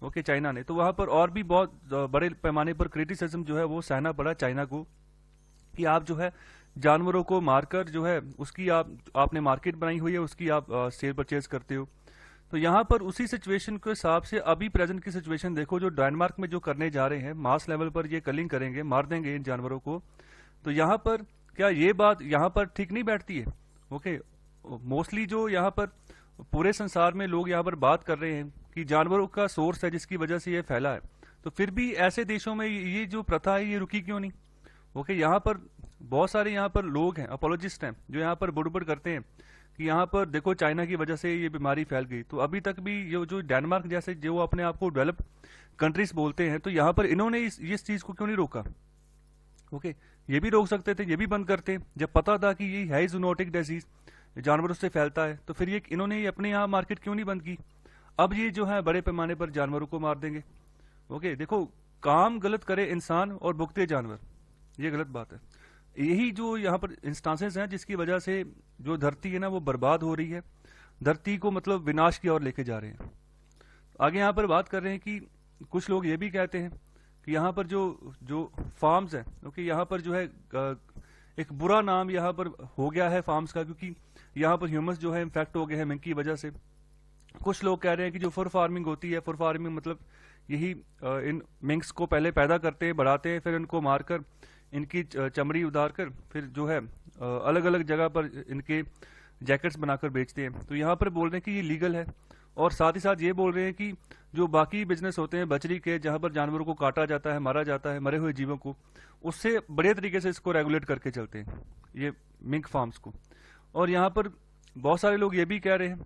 ओके, चाइना ने। तो वहां पर और भी बहुत बड़े पैमाने पर क्रिटिसिज्म जो है वो सहना पड़ा चाइना को कि आप जो है जानवरों को मारकर जो है उसकी आपने मार्केट बनाई हुई है, उसकी आप सेल परचेज करते हो। तो यहाँ पर उसी सिचुएशन के हिसाब से अभी प्रेजेंट की सिचुएशन देखो, जो डेनमार्क में जो करने जा रहे हैं, मास लेवल पर ये कलिंग करेंगे, मार देंगे इन जानवरों को। तो यहाँ पर क्या ये बात यहाँ पर ठीक नहीं बैठती है? ओके, मोस्टली जो यहाँ पर पूरे संसार में लोग यहाँ पर बात कर रहे हैं कि जानवरों का सोर्स है जिसकी वजह से ये फैला है, तो फिर भी ऐसे देशों में ये जो प्रथा है ये रुकी क्यों नहीं? ओके, यहाँ पर बहुत सारे यहाँ पर लोग हैं, अपोलोजिस्ट हैं, जो यहाँ पर बुड़बुड़ करते हैं कि यहाँ पर देखो चाइना की वजह से ये बीमारी फैल गई। तो अभी तक भी ये जो डेनमार्क जैसे जो अपने आप को डेवलप कंट्रीज बोलते हैं, तो यहाँ पर इन्होंने इस चीज को क्यों नहीं रोका? ओके, ये भी रोक सकते थे, ये भी बंद करते, जब पता था कि ये है जूनोटिक डिजीज, जानवरों से फैलता है, तो फिर ये इन्होंने ये अपने यहाँ मार्केट क्यों नहीं बंद की? अब ये जो है बड़े पैमाने पर जानवरों को मार देंगे। ओके, देखो, काम गलत करे इंसान और भुगते जानवर, ये गलत बात है। यही जो यहाँ पर इंस्टांसेस हैं जिसकी वजह से जो धरती है ना वो बर्बाद हो रही है, धरती को मतलब विनाश की ओर लेके जा रहे हैं। आगे यहाँ पर बात कर रहे हैं कि कुछ लोग ये भी कहते हैं कि यहाँ पर जो जो फार्म्स हैं, ओके, यहाँ पर जो है एक बुरा नाम यहाँ पर हो गया है फार्म्स का, क्योंकि यहाँ पर ह्यूमस जो है इन्फेक्ट हो गए हैं मिंक की वजह से। कुछ लोग कह रहे हैं कि जो फर फार्मिंग होती है, फर फार्मिंग मतलब यही इन मिंक्स को पहले पैदा करते हैं, बढ़ाते हैं, फिर इनको मारकर इनकी चमड़ी उतार कर फिर जो है अलग अलग जगह पर इनके जैकेट्स बनाकर बेचते हैं। तो यहाँ पर बोल रहे हैं कि ये लीगल है, और साथ ही साथ ये बोल रहे हैं कि जो बाकी बिजनेस होते हैं बचरी के, जहाँ पर जानवरों को काटा जाता है, मारा जाता है, मरे हुए जीवों को, उससे बड़े तरीके से इसको रेगुलेट करके चलते हैं ये मिंक फार्म्स को। और यहाँ पर बहुत सारे लोग ये भी कह रहे हैं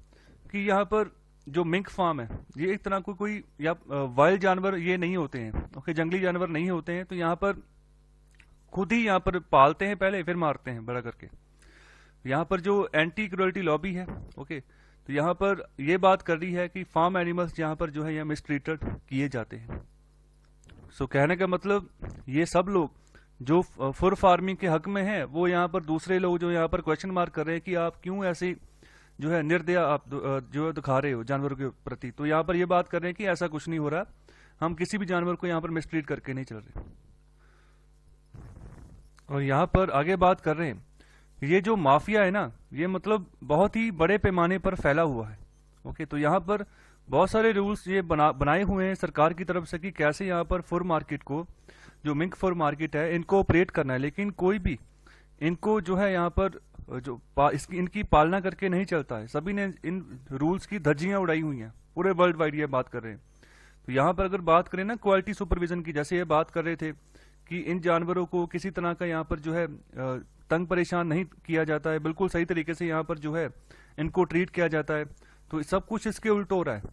कि यहाँ पर जो मिंक फार्म है ये एक तरह कोई या वाइल्ड जानवर ये नहीं होते हैं, ओके, जंगली जानवर नहीं होते हैं। तो यहाँ पर खुद ही यहाँ पर पालते हैं पहले, फिर मारते हैं बड़ा करके। यहाँ पर जो एंटी क्रुएल्टी लॉबी है, ओके, तो यहाँ पर ये बात कर रही है कि फार्म एनिमल्स यहाँ पर जो है यहाँ मिसट्रीटेड किए जाते हैं। सो कहने का मतलब ये सब लोग जो फुर फार्मिंग के हक में है, वो यहाँ पर दूसरे लोग जो यहाँ पर क्वेश्चन मार्क कर रहे हैं कि आप क्यों ऐसी जो है निर्दया आप जो दिखा रहे हो जानवरों के प्रति। तो यहाँ पर ये बात कर रहे हैं कि ऐसा कुछ नहीं हो रहा, हम किसी भी जानवर को यहाँ पर मिसट्रीट करके नहीं चल रहे। और यहाँ पर आगे बात कर रहे हैं, ये जो माफिया है ना, ये मतलब बहुत ही बड़े पैमाने पर फैला हुआ है। ओके, तो यहाँ पर बहुत सारे रूल्स ये बनाए हुए हैं सरकार की तरफ से कि कैसे यहाँ पर फुर मार्केट को, जो मिंक फुर मार्केट है, इनको ऑपरेट करना है। लेकिन कोई भी इनको जो है यहाँ पर जो इनकी पालना करके नहीं चलता है। सभी ने इन रूल्स की धज्जियां उड़ाई हुई हैं, पूरे वर्ल्ड वाइड ये बात कर रहे हैं। तो यहाँ पर अगर बात करें ना क्वालिटी सुपरविजन की, जैसे ये बात कर रहे थे कि इन जानवरों को किसी तरह का यहाँ पर जो है तंग परेशान नहीं किया जाता है, बिल्कुल सही तरीके से यहाँ पर जो है इनको ट्रीट किया जाता है। तो सब कुछ इसके उल्ट हो रहा है।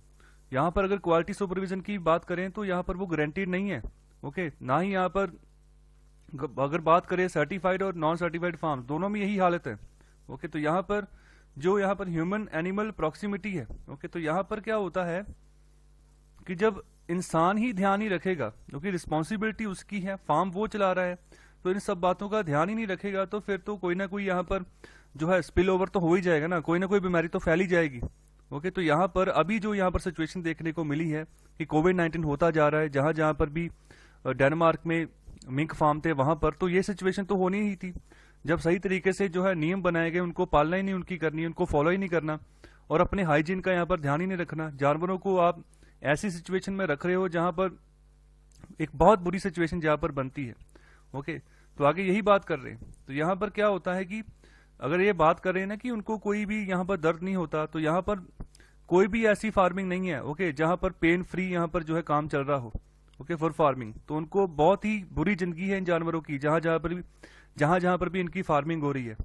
यहाँ पर अगर क्वालिटी सुपरविजन की बात करें तो यहाँ पर वो गारंटीड नहीं है। ओके, ना ही यहाँ पर अगर बात करें सर्टिफाइड और नॉन सर्टिफाइड फार्म, दोनों में यही हालत है। ओके, तो यहाँ पर जो यहाँ पर ह्यूमन एनिमल प्रॉक्सिमिटी है, ओके, तो यहाँ पर क्या होता है कि जब इंसान ही ध्यान ही रखेगा, क्योंकि रिस्पॉन्सिबिलिटी उसकी है, फार्म वो चला रहा है, तो इन सब बातों का ध्यान ही नहीं रखेगा, तो फिर तो कोई ना कोई यहाँ पर जो है स्पिल ओवर तो हो ही जाएगा ना कोई बीमारी तो फैली जाएगी। ओके, तो यहाँ पर अभी जो यहाँ पर सिचुएशन देखने को मिली है कि कोविड-19 होता जा रहा है, जहां जहां पर भी डेनमार्क में मिंक फार्म थे वहां पर, तो ये सिचुएशन तो होनी ही थी। जब सही तरीके से जो है नियम बनाए गए, उनको पालना ही नहीं उनकी करनी, उनको फॉलो ही नहीं करना, और अपने हाइजीन का यहाँ पर ध्यान ही नहीं रखना, जानवरों को आप ऐसी सिचुएशन में रख रहे हो जहां पर एक बहुत बुरी सिचुएशन जहां पर बनती है। ओके, तो आगे यही बात कर रहे हैं। तो यहाँ पर क्या होता है कि अगर ये बात कर रहे हैं ना कि उनको कोई भी यहाँ पर दर्द नहीं होता, तो यहाँ पर कोई भी ऐसी फार्मिंग नहीं है, ओके, जहां पर पेन फ्री यहाँ पर जो है काम चल रहा हो। ओके, फॉर फार्मिंग तो उनको बहुत ही बुरी जिंदगी है इन जानवरों की, जहां जहां पर भी इनकी फार्मिंग हो रही है।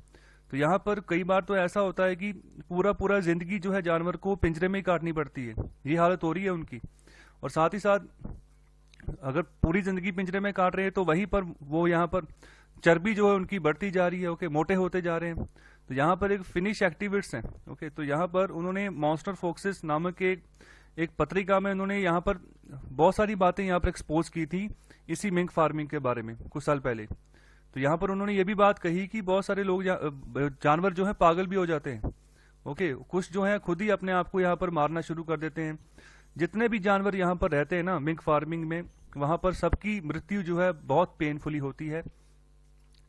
तो यहाँ पर कई बार तो ऐसा होता है कि पूरा जिंदगी जो है जानवर को पिंजरे में ही काटनी पड़ती है, ये हालत हो रही है उनकी। और साथ ही साथ अगर पूरी जिंदगी पिंजरे में काट रहे हैं तो वहीं पर वो यहाँ पर चर्बी जो है उनकी बढ़ती जा रही है, ओके, मोटे होते जा रहे हैं। तो यहाँ पर एक फिनिश एक्टिविस्ट हैं, ओके, तो यहाँ पर उन्होंने मॉन्स्टर फोक्सिस नामक एक पत्रिका में उन्होंने यहाँ पर बहुत सारी बातें यहाँ पर एक्सपोज की थी इसी मिंक फार्मिंग के बारे में कुछ साल पहले। तो यहाँ पर उन्होंने ये भी बात कही कि बहुत सारे लोग जानवर जो है पागल भी हो जाते हैं। ओके, कुछ जो है खुद ही अपने आप को यहाँ पर मारना शुरू कर देते हैं। जितने भी जानवर यहाँ पर रहते हैं ना मिंक फार्मिंग में, वहां पर सबकी मृत्यु जो है बहुत पेनफुली होती है।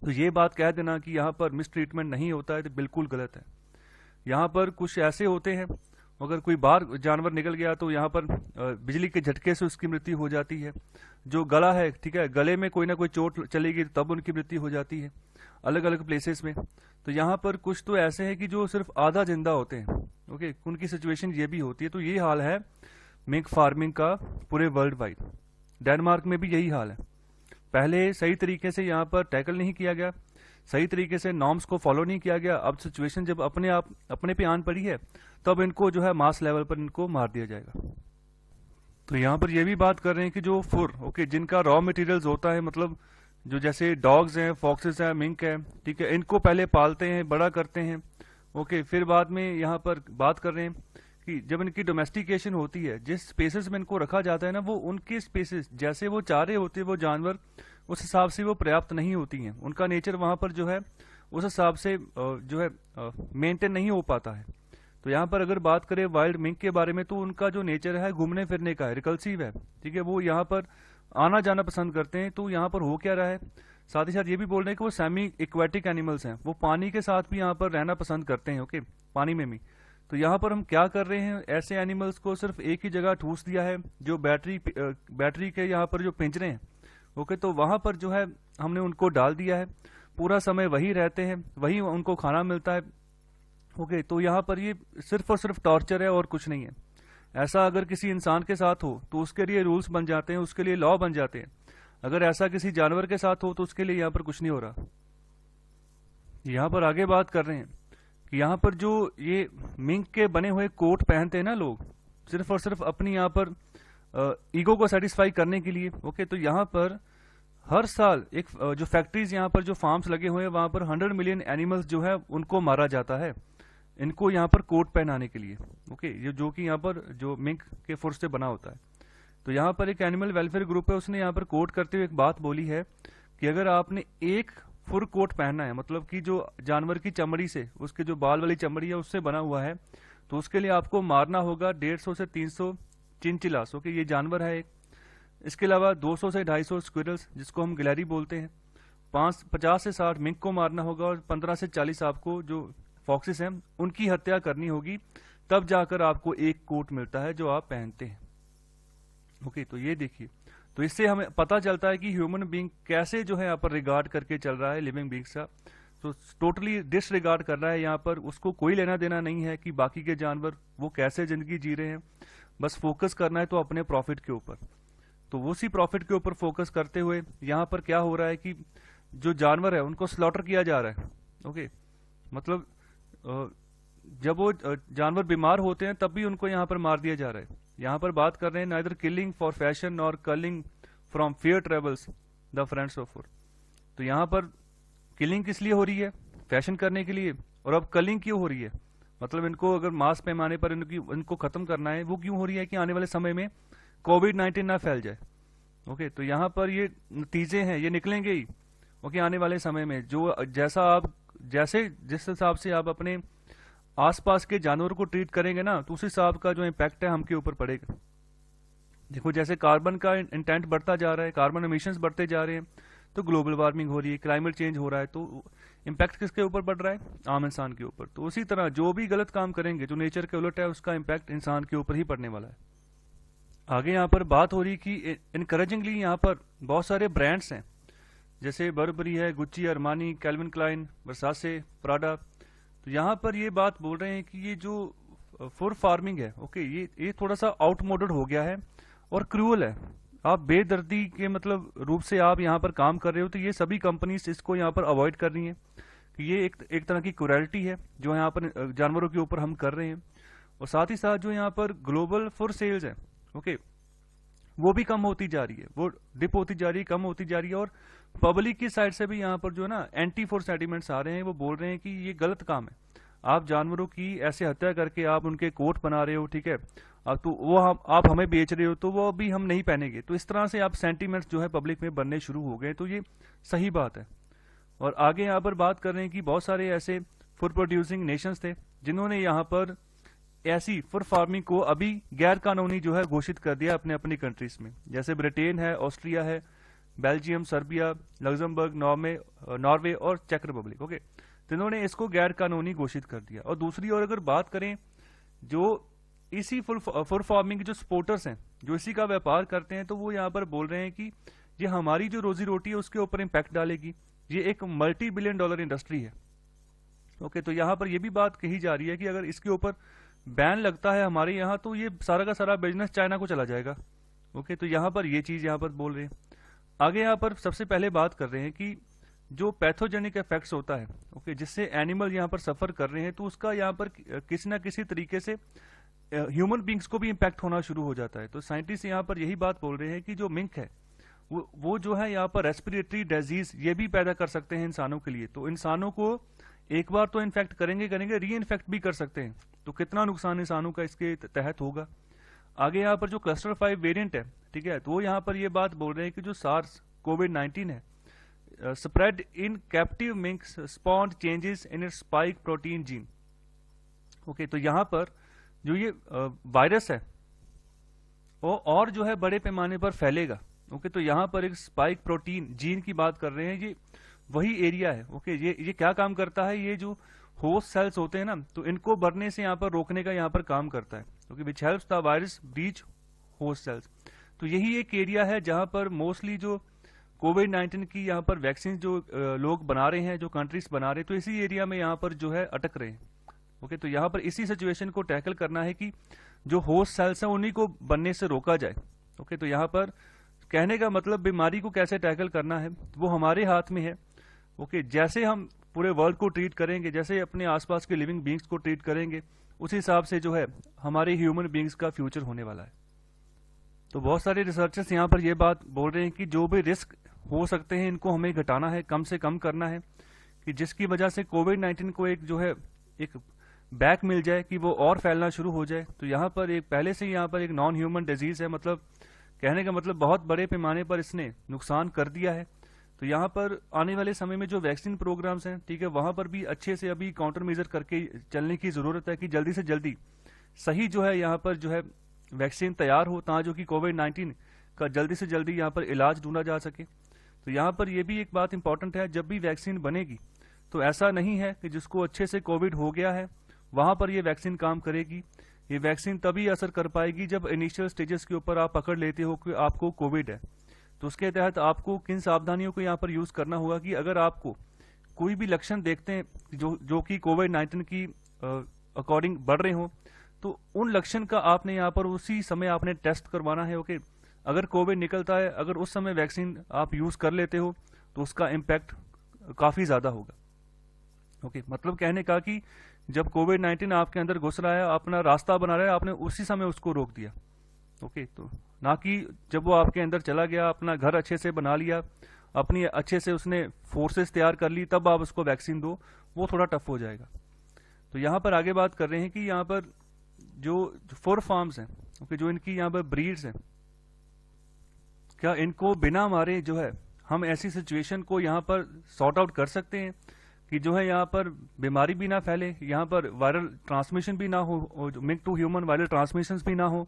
तो ये बात कह देना कि यहाँ पर मिस ट्रीटमेंट नहीं होता है तो बिल्कुल गलत है। यहाँ पर कुछ ऐसे होते हैं, अगर कोई बाहर जानवर निकल गया तो यहाँ पर बिजली के झटके से उसकी मृत्यु हो जाती है। जो गला है, ठीक है, गले में कोई ना कोई चोट चलेगी तब उनकी मृत्यु हो जाती है अलग अलग प्लेसेस में। तो यहाँ पर कुछ तो ऐसे हैं कि जो सिर्फ आधा जिंदा होते हैं, ओके, उनकी सिचुएशन ये भी होती है। तो ये हाल है मिंक फार्मिंग का पूरे वर्ल्ड वाइड। डेनमार्क में भी यही हाल है। पहले सही तरीके से यहाँ पर टैकल नहीं किया गया, सही तरीके से नॉर्म्स को फॉलो नहीं किया गया। अब सिचुएशन जब अपने पे आन पड़ी है, तब इनको जो है मास लेवल पर इनको मार दिया जाएगा। तो यहाँ पर ये भी बात कर रहे हैं कि जो फुर, ओके, जिनका रॉ मटेरियल्स होता है, मतलब जो जैसे डॉग्स हैं, फॉक्सेस हैं, मिंक है, ठीक है, इनको पहले पालते हैं, बड़ा करते हैं, ओके, फिर बाद में यहाँ पर बात कर रहे हैं कि जब इनकी डोमेस्टिकेशन होती है, जिस स्पेसेस में इनको रखा जाता है ना, वो उनके स्पेसेस जैसे वो चाह रहे होते हैं वो जानवर, उस हिसाब से वो पर्याप्त नहीं होती हैं। उनका नेचर वहां पर जो है उस हिसाब से जो है मेंटेन नहीं हो पाता है। तो यहाँ पर अगर बात करें वाइल्ड मिंक के बारे में, तो उनका जो नेचर है घूमने फिरने का है, रिकल्सिव है, ठीक है, वो यहाँ पर आना जाना पसंद करते हैं। तो यहाँ पर हो क्या रहा है, साथ ही साथ ये भी बोल रहे हैं कि वो सेमी एक्वेटिक एनिमल्स हैं, वो पानी के साथ भी यहाँ पर रहना पसंद करते हैं, ओके, पानी में भी। तो यहाँ पर हम क्या कर रहे हैं, ऐसे एनिमल्स को सिर्फ एक ही जगह ठूस दिया है, जो बैटरी के यहाँ पर जो पिंजरे हैं, ओके, तो वहां पर जो है हमने उनको डाल दिया है, पूरा समय वही रहते हैं, वही उनको खाना मिलता है, ओके। तो यहाँ पर ये सिर्फ और सिर्फ टॉर्चर है और कुछ नहीं है। ऐसा अगर किसी इंसान के साथ हो तो उसके लिए रूल्स बन जाते हैं, उसके लिए लॉ बन जाते हैं। अगर ऐसा किसी जानवर के साथ हो तो उसके लिए यहाँ पर कुछ नहीं हो रहा। यहाँ पर आगे बात कर रहे हैं कि यहाँ पर जो ये मिंक के बने हुए कोट पहनते हैं ना लोग, सिर्फ और सिर्फ अपनी यहाँ पर ईगो को सेटिस्फाई करने के लिए, ओके। तो यहाँ पर हर साल एक जो फैक्ट्रीज, यहाँ पर जो फार्म्स लगे हुए हैं, वहां पर 100 मिलियन एनिमल्स जो है उनको मारा जाता है, इनको यहाँ पर कोट पहनाने के लिए, ओके, ये जो कि यहाँ पर जो मिंक के फुर से बना होता है। तो यहाँ पर एक एनिमल वेलफेयर ग्रुप है, उसने यहाँ पर कोट करते हुए एक बात बोली है कि अगर आपने एक फुर कोट पहनना है, मतलब कि जो जानवर की चमड़ी से, उसके जो बाल वाली चमड़ी है उससे बना हुआ है, तो उसके लिए आपको मारना होगा 150 से 300 चिंचिलास, ओके, ये जानवर है एक। इसके अलावा 200 से 250 स्क्विरल्स, जिसको हम गिलहरी बोलते हैं, 50 से 60 मिंक को मारना होगा, और 15 से 40 आपको जो फॉक्सिस हैं उनकी हत्या करनी होगी, तब जाकर आपको एक कोट मिलता है जो आप पहनते हैं, ओके। तो ये देखिए, तो इससे हमें पता चलता है कि ह्यूमन बीइंग कैसे जो है यहाँ पर रिगार्ड करके चल रहा है लिविंग बीइंग्स का। तो टोटली डिसरिगार्ड कर रहा है, यहाँ पर उसको कोई लेना देना नहीं है कि बाकी के जानवर वो कैसे जिंदगी जी रहे हैं, बस फोकस करना है तो अपने प्रॉफिट के ऊपर। तो उसी प्रॉफिट के ऊपर फोकस करते हुए यहाँ पर क्या हो रहा है कि जो जानवर है उनको स्लॉटर किया जा रहा है, ओके। मतलब जब वो जानवर बीमार होते हैं तब भी उनको यहाँ पर मार दिया जा रहा है। यहाँ पर बात कर रहे हैं नाइदर किलिंग फॉर फैशन और culling from fear travels the friends of fur. तो यहाँ पर किलिंग किस लिए हो रही है, फैशन करने के लिए, और अब कलिंग क्यों हो रही है, मतलब इनको अगर मास पैमाने पर इनको खत्म करना है, वो क्यों हो रही है कि आने वाले समय में कोविड-19 ना फैल जाए, ओके। तो यहाँ पर ये नतीजे हैं, ये निकलेंगे ही, ओके, आने वाले समय में। जो जैसे जिस हिसाब से आप अपने आसपास के जानवरों को ट्रीट करेंगे ना, तो उस हिसाब का जो इम्पैक्ट है हमके ऊपर पड़ेगा। देखो जैसे कार्बन का इंटेंट बढ़ता जा रहा है, कार्बन एमिशंस बढ़ते जा रहे हैं, तो ग्लोबल वार्मिंग हो रही है, क्लाइमेट चेंज हो रहा है, तो इम्पैक्ट किसके ऊपर पड़ रहा है, आम इंसान के ऊपर। तो उसी तरह जो भी गलत काम करेंगे, जो नेचर के उलट है, उसका इम्पैक्ट इंसान के ऊपर ही पड़ने वाला है। आगे यहाँ पर बात हो रही कि इनकरेजिंगली यहाँ पर बहुत सारे ब्रांड्स हैं, जैसे बर्बरी है, Gucci, Armani, Calvin Klein, Versace, Prada. तो यहाँ पर ये बात बोल रहे हैं कि ये जो फुर फार्मिंग है, ओके, ये थोड़ा सा आउटमोडेड हो गया है और क्रूअल है। आप बेदर्दी के मतलब रूप से आप यहाँ पर काम कर रहे हो, तो ये सभी कंपनीज इसको यहाँ पर अवॉइड कर रही हैं कि ये एक तरह की क्रूरैलिटी है जो यहाँ पर जानवरों के ऊपर हम कर रहे हैं। और साथ ही साथ जो यहाँ पर ग्लोबल फुर सेल्स है, ओके, वो भी कम होती जा रही है, वो डिप होती जा रही है, कम होती जा रही है। और पब्लिक की साइड से भी यहाँ पर जो है ना एंटी फुर सेंटीमेंट्स आ रहे हैं, वो बोल रहे हैं कि ये गलत काम है, आप जानवरों की ऐसे हत्या करके आप उनके कोट बना रहे हो, ठीक है, अब तो वो आप हमें बेच रहे हो, तो वो अभी हम नहीं पहनेंगे। तो इस तरह से आप सेंटीमेंट्स जो है पब्लिक में बनने शुरू हो गए, तो ये सही बात है। और आगे यहाँ पर बात कर रहे हैं कि बहुत सारे ऐसे फुड प्रोड्यूसिंग नेशंस थे जिन्होंने यहाँ पर ऐसी फुर फार्मिंग को अभी गैर कानूनी जो है घोषित कर दिया अपने अपनी कंट्रीज में, जैसे ब्रिटेन है, ऑस्ट्रिया है, बेल्जियम, सर्बिया, लग्जमबर्ग, नॉर्वे और चेक रिपब्लिक, ओके। तो इन्होंने इसको गैर कानूनी घोषित कर दिया। और दूसरी ओर अगर बात करें जो इसी फुल फार्मिंग के जो सपोर्टर्स हैं, जो इसी का व्यापार करते हैं, तो वो यहाँ पर बोल रहे हैं कि ये हमारी जो रोजी रोटी है उसके ऊपर इम्पैक्ट डालेगी। ये एक मल्टी बिलियन डॉलर इंडस्ट्री है। ओके, तो यहाँ पर ये भी बात कही जा रही है कि अगर इसके ऊपर बैन लगता है हमारे यहाँ, तो ये सारा का सारा बिजनेस चाइना को चला जाएगा। ओके, तो यहाँ पर ये चीज़ यहाँ पर बोल रहे हैं। आगे यहाँ पर सबसे पहले बात कर रहे हैं कि जो पैथोजेनिक इफेक्ट्स होता है, ओके, जिससे एनिमल यहाँ पर सफ़र कर रहे हैं, तो उसका यहाँ पर किसी ना किसी तरीके से ह्यूमन बींग्स को भी इम्पैक्ट होना शुरू हो जाता है। तो साइंटिस्ट यहाँ पर यही बात बोल रहे हैं कि जो मिंक है वो जो है यहाँ पर रेस्पिरेटरी डिजीज ये भी पैदा कर सकते हैं इंसानों के लिए। तो इंसानों को एक बार तो इन्फेक्ट करेंगे री इन्फेक्ट भी कर सकते हैं। तो कितना नुकसान इंसानों का इसके तहत होगा। आगे यहाँ पर जो क्लस्टर 5 वेरिएंट है, ठीक है, तो यहाँ पर ये बात बोल रहे हैं कि जो सार्स कोविड-19 है, spread in captive minks spawned changes in its spike protein gene. Okay, तो यहाँ पर जो ये वायरस है वो और जो है बड़े पैमाने पर फैलेगा। ओके, तो यहाँ पर एक स्पाइक प्रोटीन जीन की बात कर रहे हैं, ये वही एरिया है। ओके, ये क्या काम करता है, ये जो होस्ट सेल्स होते हैं ना, तो इनको बढ़ने से यहाँ पर रोकने का यहाँ पर काम करता है। Okay, which helps the virus breach host cells. तो यही एक एरिया है जहाँ पर मोस्टली जो कोविड-19 की यहाँ पर वैक्सीन जो लोग बना रहे हैं, जो कंट्रीज बना रहे हैं, तो इसी एरिया में यहाँ पर जो है अटक रहे हैं। ओके, तो यहाँ पर इसी सिचुएशन को टैकल करना है कि जो होस्ट सेल्स हैं उन्हीं को बनने से रोका जाए। ओके, तो यहाँ पर कहने का मतलब बीमारी को कैसे टैकल करना है वो हमारे हाथ में है। ओके, जैसे हम पूरे वर्ल्ड को ट्रीट करेंगे, जैसे अपने आसपास के लिविंग बींग्स को ट्रीट करेंगे, उस हिसाब से जो है हमारे ह्यूमन बींग्स का फ्यूचर होने वाला है। तो बहुत सारे रिसर्चर्स यहाँ पर ये बात बोल रहे हैं कि जो भी रिस्क हो सकते हैं इनको हमें घटाना है, कम से कम करना है, कि जिसकी वजह से कोविड-19 को एक जो है एक बैक मिल जाए कि वो और फैलना शुरू हो जाए। तो यहाँ पर एक पहले से यहाँ पर एक नॉन ह्यूमन डिजीज है, मतलब कहने का मतलब बहुत बड़े पैमाने पर इसने नुकसान कर दिया है। तो यहाँ पर आने वाले समय में जो वैक्सीन प्रोग्राम्स हैं, ठीक है, वहाँ पर भी अच्छे से अभी काउंटर मेजर करके चलने की ज़रूरत है कि जल्दी से जल्दी सही जो है यहाँ पर जो है वैक्सीन तैयार हो, ताकि जो कि कोविड-19 का जल्दी से जल्दी यहाँ पर इलाज ढूंढा जा सके। तो यहाँ पर यह भी एक बात इंपॉर्टेंट है, जब भी वैक्सीन बनेगी तो ऐसा नहीं है कि जिसको अच्छे से कोविड हो गया है वहाँ पर ये वैक्सीन काम करेगी। ये वैक्सीन तभी असर कर पाएगी जब इनिशियल स्टेजेस के ऊपर आप पकड़ लेते हो कि आपको कोविड है। तो उसके तहत आपको किन सावधानियों को यहाँ पर यूज़ करना होगा कि अगर आपको कोई भी लक्षण देखते हैं जो कि कोविड-19 की अकॉर्डिंग बढ़ रहे हो, तो उन लक्षण का आपने यहाँ पर उसी समय आपने टेस्ट करवाना है। ओके, अगर कोविड निकलता है, अगर उस समय वैक्सीन आप यूज़ कर लेते हो तो उसका इम्पैक्ट काफ़ी ज़्यादा होगा। ओके, मतलब कहने का कि जब कोविड-19 आपके अंदर घुस रहा है, अपना रास्ता बना रहा है, आपने उसी समय उसको रोक दिया। ओके, तो ना कि जब वो आपके अंदर चला गया, अपना घर अच्छे से बना लिया, अपनी अच्छे से उसने फोर्सेस तैयार कर ली, तब आप उसको वैक्सीन दो, वो थोड़ा टफ हो जाएगा। तो यहाँ पर आगे बात कर रहे हैं कि यहाँ पर जो फुर फार्म्स हैं, ओके, जो इनकी यहाँ पर ब्रीड्स हैं, क्या इनको बिना मारे जो है हम ऐसी सिचुएशन को यहाँ पर सॉर्ट आउट कर सकते हैं कि जो है यहाँ पर बीमारी भी ना फैले, यहाँ पर वायरल ट्रांसमिशन भी ना हो, mink to human viral transmission भी ना हो,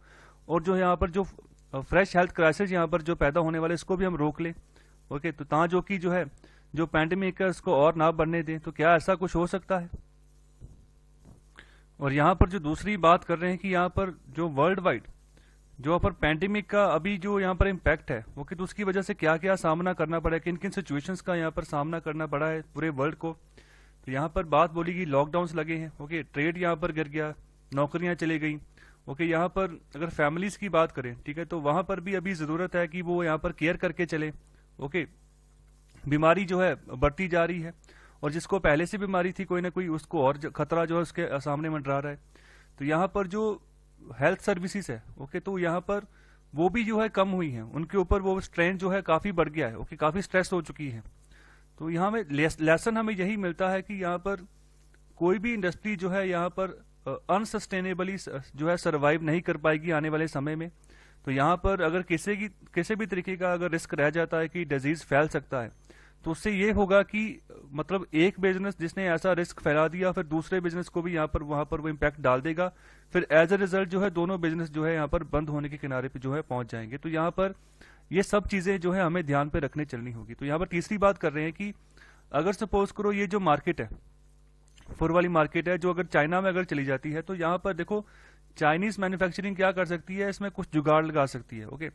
और जो यहाँ पर जो फ्रेश हेल्थ क्राइसिस यहाँ पर जो पैदा होने वाले इसको भी हम रोक लें। ओके, तो जो कि जो है जो पैंडेमिक है उसको और ना बढ़ने दें। तो क्या ऐसा कुछ हो सकता है? और यहाँ पर जो दूसरी बात कर रहे हैं कि यहाँ पर जो वर्ल्ड वाइड जो यहाँ पर पैंडेमिक का अभी जो यहाँ पर इम्पैक्ट है वो कि तो उसकी वजह से क्या क्या सामना करना पड़ा है, किन किन सिचुएशंस का यहाँ पर सामना करना पड़ा है पूरे वर्ल्ड को। तो यहाँ पर बात बोली कि लॉकडाउन्स लगे हैं, ओके, ट्रेड यहाँ पर गिर गया, नौकरियाँ चली गई। ओके, यहाँ पर अगर फैमिलीज की बात करें, ठीक है, तो वहाँ पर भी अभी ज़रूरत है कि वो यहाँ पर केयर करके चले। ओके, बीमारी जो है बढ़ती जा रही है, और जिसको पहले से बीमारी थी कोई ना कोई, उसको और खतरा जो है उसके सामने मंडरा रहा है। तो यहाँ पर जो हेल्थ सर्विसेज है, ओके, तो यहाँ पर वो भी जो है कम हुई है, उनके ऊपर वो स्ट्रेन जो है काफ़ी बढ़ गया है। ओके, काफ़ी स्ट्रेस हो चुकी है। तो यहाँ में लेसन हमें यही मिलता है कि यहाँ पर कोई भी इंडस्ट्री जो है यहाँ पर अनसस्टेनेबली जो है सरवाइव नहीं कर पाएगी आने वाले समय में। तो यहाँ पर अगर किसी भी तरीके का अगर रिस्क रह जाता है कि डिजीज फैल सकता है, तो उससे ये होगा कि मतलब एक बिजनेस जिसने ऐसा रिस्क फैला दिया, फिर दूसरे बिजनेस को भी यहाँ पर वहां पर वो इम्पैक्ट डाल देगा, फिर एज अ रिजल्ट जो है दोनों बिजनेस जो है यहाँ पर बंद होने के किनारे पे जो है पहुंच जाएंगे। तो यहाँ पर ये सब चीजें जो है हमें ध्यान पे रखने चलनी होगी। तो यहाँ पर तीसरी बात कर रहे हैं कि अगर सपोज करो ये जो मार्केट है, फुर वाली मार्केट है, जो अगर चाइना में अगर चली जाती है, तो यहाँ पर देखो चाइनीज मैन्युफैक्चरिंग क्या कर सकती है, इसमें कुछ जुगाड़ लगा सकती है, ओके,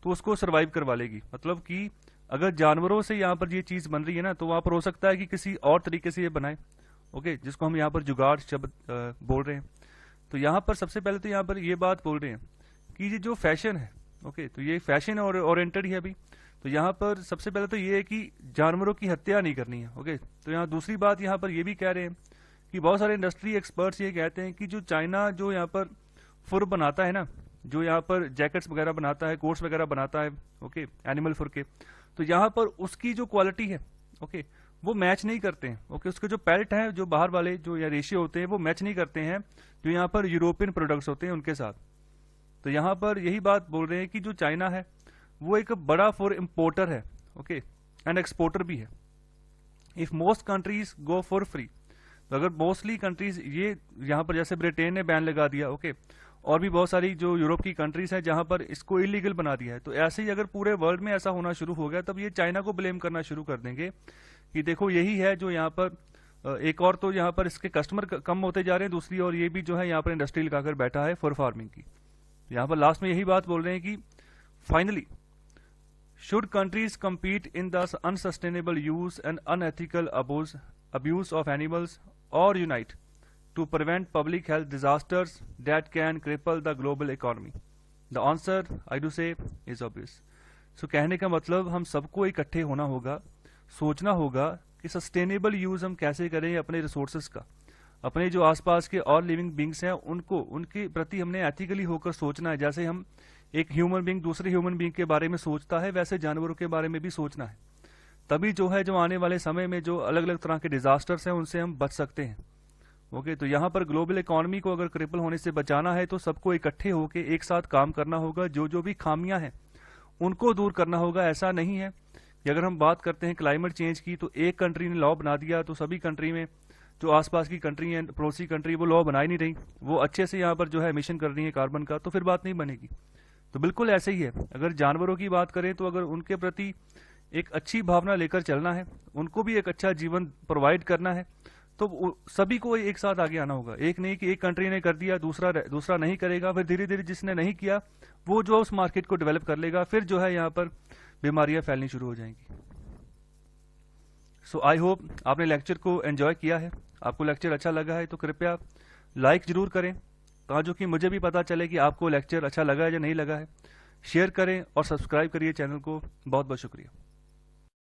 तो उसको सर्वाइव करवा लेगी। मतलब कि अगर जानवरों से यहाँ पर ये चीज बन रही है ना, तो वहां पर हो सकता है कि किसी और तरीके से ये बनाए, ओके, जिसको हम यहाँ पर जुगाड़ शब्द बोल रहे हैं। तो यहाँ पर सबसे पहले तो यहाँ पर ये बात बोल रहे हैं कि ये जो फैशन है, ओके, तो ये फैशन और ओरिएंटेड ही है अभी। तो यहाँ पर सबसे पहले तो ये है कि जानवरों की हत्या नहीं करनी है, ओके। तो यहाँ दूसरी बात यहाँ पर ये भी कह रहे हैं कि बहुत सारे इंडस्ट्री एक्सपर्ट्स ये कहते हैं कि जो चाइना जो यहाँ पर फुर बनाता है ना, जो यहाँ पर जैकेट्स वगैरह बनाता है, कोट्स वगैरह बनाता है, ओके, एनिमल फुर के, तो यहाँ पर उसकी जो क्वालिटी है, ओके, वो मैच नहीं करते हैं, ओके, उसके जो पैलेट हैं, जो बाहर वाले जो या रेशियो होते हैं, वो मैच नहीं करते हैं जो यहाँ पर यूरोपियन प्रोडक्ट्स होते हैं उनके साथ। तो यहाँ पर यही बात बोल रहे हैं कि जो चाइना है वो एक बड़ा फॉर इम्पोर्टर है, ओके, एंड एक्सपोर्टर भी है। If most countries go for free, तो अगर मोस्टली कंट्रीज ये यहाँ पर जैसे ब्रिटेन ने बैन लगा दिया, ओके, और भी बहुत सारी जो यूरोप की कंट्रीज हैं जहां पर इसको इलीगल बना दिया है, तो ऐसे ही अगर पूरे वर्ल्ड में ऐसा होना शुरू हो गया तब ये चाइना को ब्लेम करना शुरू कर देंगे कि देखो यही है जो यहाँ पर एक और तो यहाँ पर इसके कस्टमर कम होते जा रहे हैं, दूसरी और ये भी जो है यहाँ पर इंडस्ट्री लगाकर बैठा है फॉर फार्मिंग की। यहाँ पर लास्ट में यही बात बोल रहे हैं कि finally should countries compete in the unsustainable use and unethical abuse of animals or unite to prevent public health disasters that can cripple the global economy? The answer I do say is obvious. So कहने का मतलब हम सबको इकट्ठे होना होगा, सोचना होगा कि सस्टेनेबल यूज हम कैसे करें अपने रिसोर्सेज का, अपने जो आसपास के और लिविंग बींग्स हैं उनको उनके प्रति हमने एथिकली होकर सोचना है। जैसे हम एक ह्यूमन बींग दूसरे ह्यूमन बींग के बारे में सोचता है, वैसे जानवरों के बारे में भी सोचना है। तभी जो है जो आने वाले समय में जो अलग अलग तरह के डिजास्टर्स हैं उनसे हम बच सकते हैं, ओके। तो यहाँ पर ग्लोबल इकोनॉमी को अगर क्रिपल होने से बचाना है तो सबको इकट्ठे होकर एक साथ काम करना होगा, जो जो भी खामियां हैं उनको दूर करना होगा। ऐसा नहीं है कि अगर हम बात करते हैं क्लाइमेट चेंज की, तो एक कंट्री ने लॉ बना दिया तो सभी कंट्री में जो आसपास की कंट्री है, पड़ोसी कंट्री, वो लॉ बना ही नहीं रही, वो अच्छे से यहाँ पर जो है एमिशन कर रही है कार्बन का, तो फिर बात नहीं बनेगी। तो बिल्कुल ऐसे ही है, अगर जानवरों की बात करें तो अगर उनके प्रति एक अच्छी भावना लेकर चलना है, उनको भी एक अच्छा जीवन प्रोवाइड करना है, तो सभी को एक साथ आगे आना होगा। एक नहीं कि एक कंट्री ने कर दिया दूसरा नहीं करेगा, फिर धीरे धीरे जिसने नहीं किया वो जो उस मार्केट को डेवलप कर लेगा, फिर जो है यहाँ पर बीमारियां फैलनी शुरू हो जाएंगी। सो आई होप आपने लेक्चर को एंजॉय किया है। आपको लेक्चर अच्छा लगा है तो कृपया लाइक जरूर करें, ताकि कि मुझे भी पता चले कि आपको लेक्चर अच्छा लगा है या नहीं लगा है। शेयर करें और सब्सक्राइब करिए चैनल को। बहुत बहुत शुक्रिया।